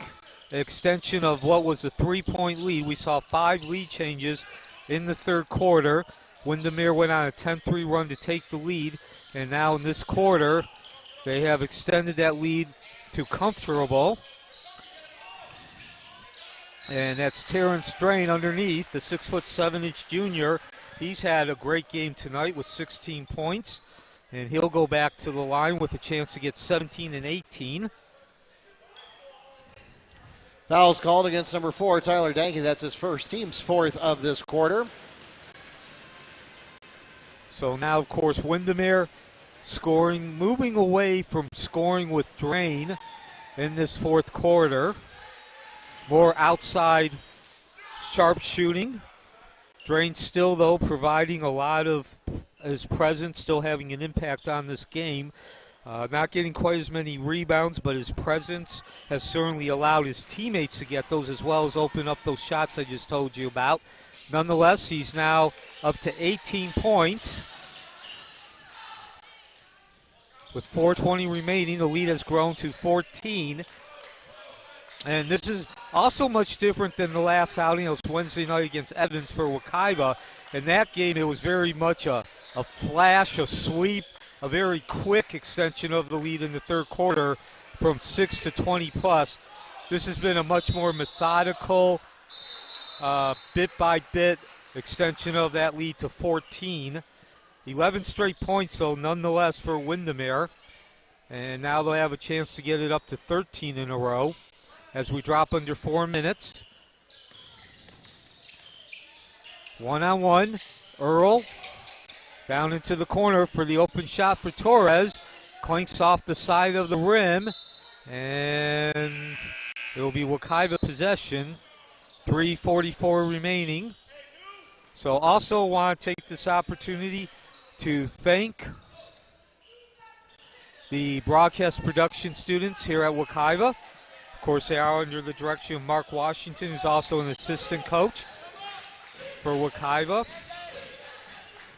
extension of what was a 3-point lead. We saw 5 lead changes in the 3rd quarter. Windermere went on a 10-3 run to take the lead, and now in this quarter, they have extended that lead to comfortable. And that's Terrence Drain underneath, the 6'7" junior. He's had a great game tonight with 16 points. And he'll go back to the line with a chance to get 17 and 18. Foul's called against number 4, Tyler Danke. That's his 1st, team's 4th of this quarter. So now, of course, Windermere scoring, moving away from scoring with Drain in this 4th quarter. More outside sharp shooting. Drain still, though, providing a lot of his presence, still having an impact on this game. Not getting quite as many rebounds, but his presence has certainly allowed his teammates to get those as well as open up those shots I just told you about. Nonetheless, he's now up to 18 points. With 4:20 remaining, the lead has grown to 14. And this is also much different than the last outing. It was Wednesday night against Evans for Wekiva. In that game, it was very much a flash, a sweep, a very quick extension of the lead in the 3rd quarter from 6 to 20 plus. This has been a much more methodical, bit by bit extension of that lead to 14. 11 straight points, though, nonetheless, for Windermere. And now they'll have a chance to get it up to 13 in a row as we drop under 4 minutes. 1-on-1, Earl down into the corner for the open shot for Torres. Clinks off the side of the rim, and it will be Wekiva possession. 3:44 remaining. So also want to take this opportunity to thank the broadcast production students here at Wekiva. Of course, they are under the direction of Mark Washington, who's also an assistant coach for Wekiva.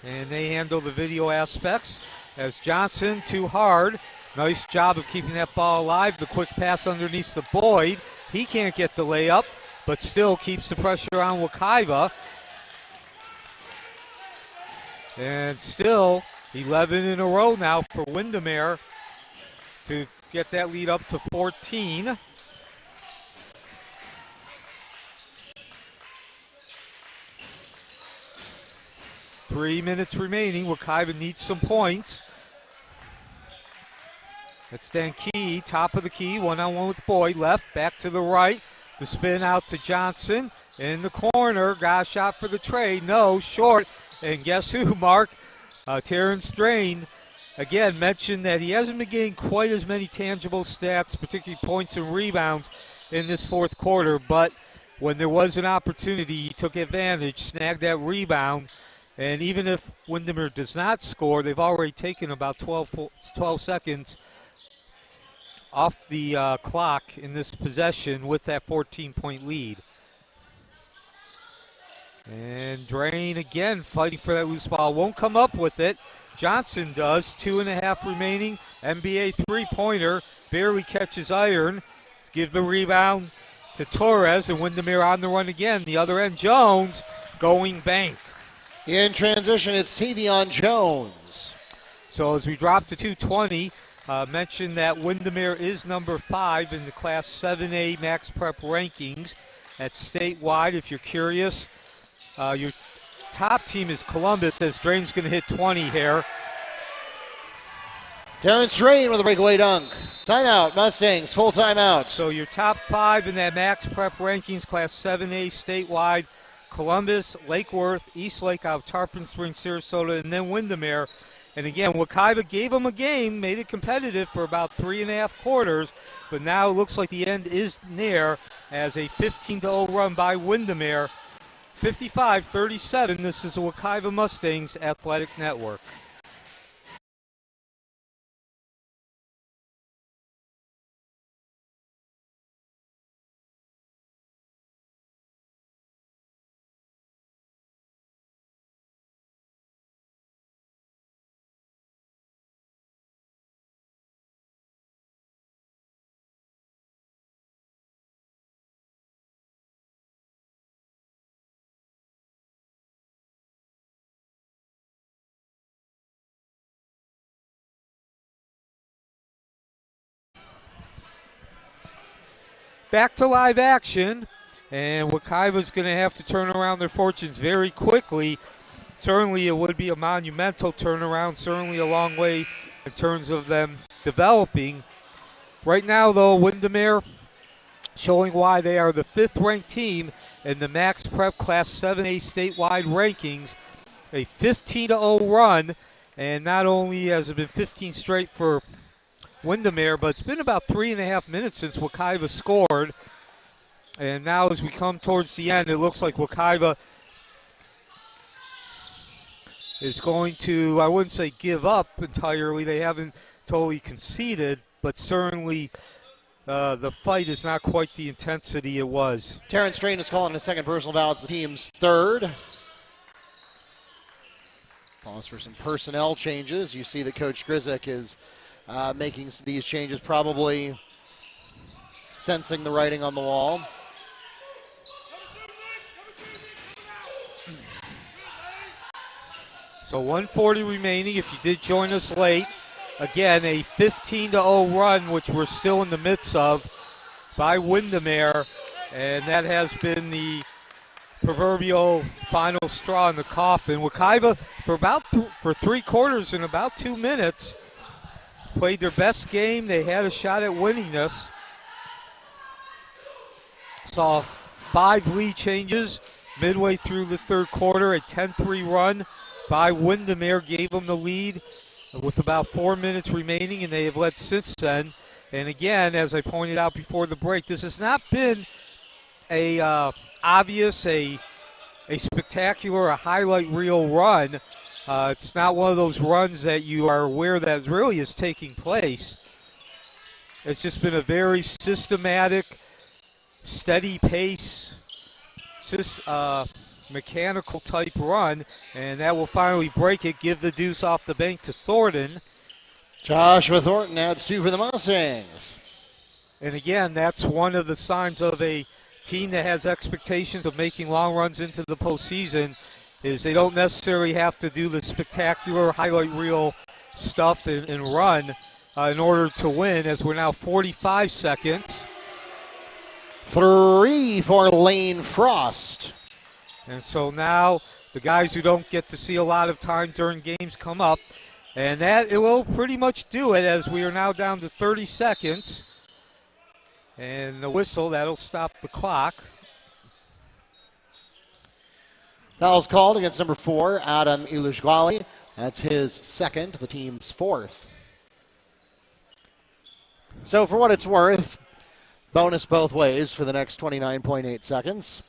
And they handle the video aspects. As Johnson, too hard. Nice job of keeping that ball alive. The quick pass underneath the Boyd. He can't get the layup, but still keeps the pressure on Wekiva. And still 11 in a row now for Windermere to get that lead up to 14. Three minutes remaining. Wekiva needs some points. That's Dan Key, top of the key, one-on-one with Boyd, left, back to the right. The spin out to Johnson in the corner. Got a shot for the trade. No, short. And guess who, Mark? Terrence Drain, again, mentioned that he hasn't been getting quite as many tangible stats, particularly points and rebounds, in this fourth quarter. But when there was an opportunity, he took advantage, snagged that rebound. And even if Windermere does not score, they've already taken about 12 seconds off the clock in this possession with that 14-point lead. And Drain again fighting for that loose ball. Won't come up with it. Johnson does. 2.5 remaining. NBA three-pointer. Barely catches iron. Give the rebound to Torres, and Windermere on the run again. The other end, Jones going bank. In transition, it's Tavion Jones. So as we drop to 2:20, mention that Windermere is number 5 in the Class 7A Max Prep rankings at statewide. If you're curious, your top team is Columbus, as Drain's going to hit 20 here. Terrence Drain with a breakaway dunk. Timeout, Mustangs, full timeout. So your top 5 in that Max Prep rankings, Class 7A statewide, Columbus, Lake Worth, East Lake out of Tarpon Springs, Sarasota, and then Windermere. And again, Wekiva gave them a game, made it competitive for about 3.5 quarters, but now it looks like the end is near as a 15-0 run by Windermere. 55-37, this is the Wekiva Mustangs Athletic Network. Back to live action, and Wekiva's going to have to turn around their fortunes very quickly. Certainly it would be a monumental turnaround, certainly a long way in terms of them developing. Right now, though, Windermere showing why they are the 5th-ranked team in the Max Prep Class 7A statewide rankings. A 15-0 run, and not only has it been 15 straight for Windermere, but it's been about 3.5 minutes since Wekiva scored. And now as we come towards the end, it looks like Wekiva is going to, I wouldn't say give up entirely. They haven't totally conceded, but certainly the fight is not quite the intensity it was. Terrence Drain is calling a second personal foul. It's the team's 3rd. Pause for some personnel changes. You see that Coach Grizik is making these changes, probably sensing the writing on the wall. So 1:40 remaining. If you did join us late, again, a 15-0 run, which we're still in the midst of, by Windermere, and that has been the proverbial final straw in the coffin. Wekiva, for 3 quarters in about 2 minutes, played their best game. They had a shot at winning this. Saw 5 lead changes midway through the 3rd quarter. A 10-3 run by Windermere gave them the lead with about 4 minutes remaining, and they have led since then. And again, as I pointed out before the break, this has not been a obvious, a spectacular, a highlight reel run. It's not one of those runs that you are aware that really is taking place. It's just been a very systematic, steady pace, mechanical type run, and that will finally break it, give the deuce off the bank to Thornton. Joshua Thornton adds 2 for the Mustangs. And again, that's one of the signs of a team that has expectations of making long runs into the postseason, is they don't necessarily have to do the spectacular highlight reel stuff and run in order to win, as we're now 45 seconds. 3 for Lane Frost. And so now the guys who don't get to see a lot of time during games come up, and that it will pretty much do it, as we are now down to 30 seconds. And the whistle, that'll stop the clock. Foul's called against number 4, Adam Iluzhgali. That's his second, the team's 4th. So for what it's worth, bonus both ways for the next 29.8 seconds.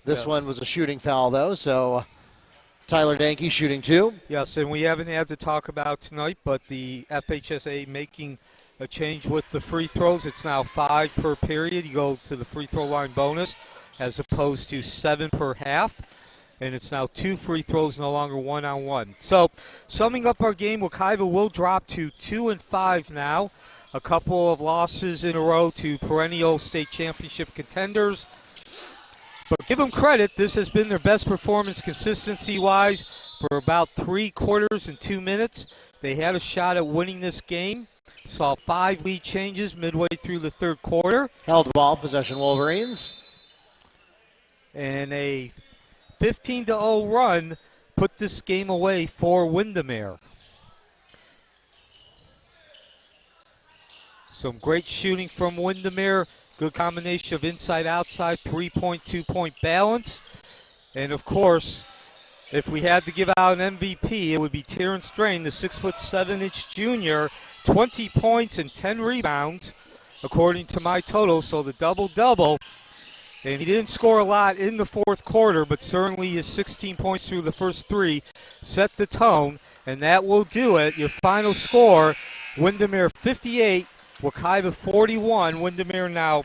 This one was a shooting foul, though, so Tyler Danke shooting 2. Yes, and we haven't had to talk about tonight, but the FHSA making a change with the free throws. It's now 5 per period. You go to the free throw line bonus as opposed to 7 per half. And it's now 2 free throws, no longer 1-on-1. So summing up our game, Wekiva will drop to 2-5 now. A couple of losses in a row to perennial state championship contenders. But give them credit, this has been their best performance consistency-wise for about 3 quarters and 2 minutes. They had a shot at winning this game. Saw 5 lead changes midway through the third quarter. Held ball, possession Wolverines. And a 15-0 run put this game away for Windermere. Some great shooting from Windermere. Good combination of inside-outside, 3-point, 2-point balance. And, of course, if we had to give out an MVP, it would be Terrence Drain, the 6'7" junior, 20 points and 10 rebounds, according to my total. So the double-double. And he didn't score a lot in the fourth quarter, but certainly his 16 points through the first 3 set the tone. And that will do it. Your final score, Windermere 58, Wekiva 41. Windermere now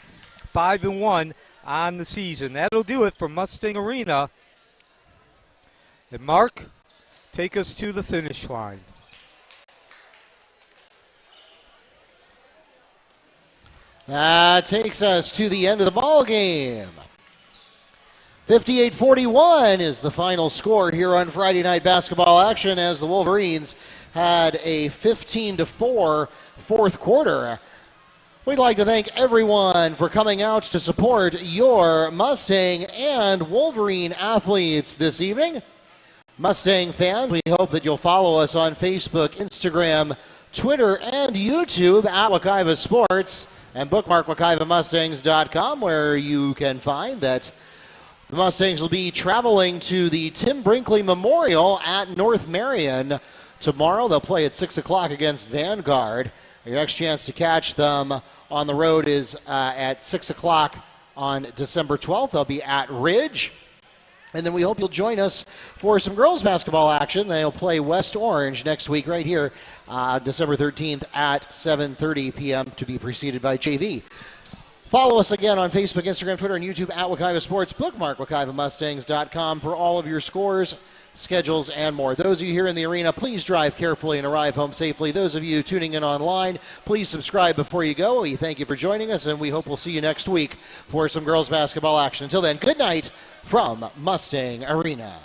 5-1 on the season. That'll do it for Mustang Arena. And Mark, take us to the finish line. That takes us to the end of the ball game. 58-41 is the final score here on Friday night basketball action, as the Wolverines had a 15-4 fourth quarter. We'd like to thank everyone for coming out to support your Mustang and Wolverine athletes this evening. Mustang fans, we hope that you'll follow us on Facebook, Instagram, Twitter, and YouTube at Wekiva Sports, and bookmark WekivaMustangs.com, where you can find that the Mustangs will be traveling to the Tim Brinkley Memorial at North Marion tomorrow. They'll play at 6 o'clock against Vanguard. Your next chance to catch them on the road is at 6 o'clock on December 12th. They'll be at Ridge. And then we hope you'll join us for some girls basketball action. They'll play West Orange next week right here, December 13th at 7:30 p.m. to be preceded by JV. Follow us again on Facebook, Instagram, Twitter, and YouTube at Wekiva Sports. Bookmark WekivaMustangs.com for all of your scores, schedules, and more. Those of you here in the arena, please drive carefully and arrive home safely. Those of you tuning in online, please subscribe before you go. We thank you for joining us, and we hope we'll see you next week for some girls basketball action. Until then, good night from Mustang Arena.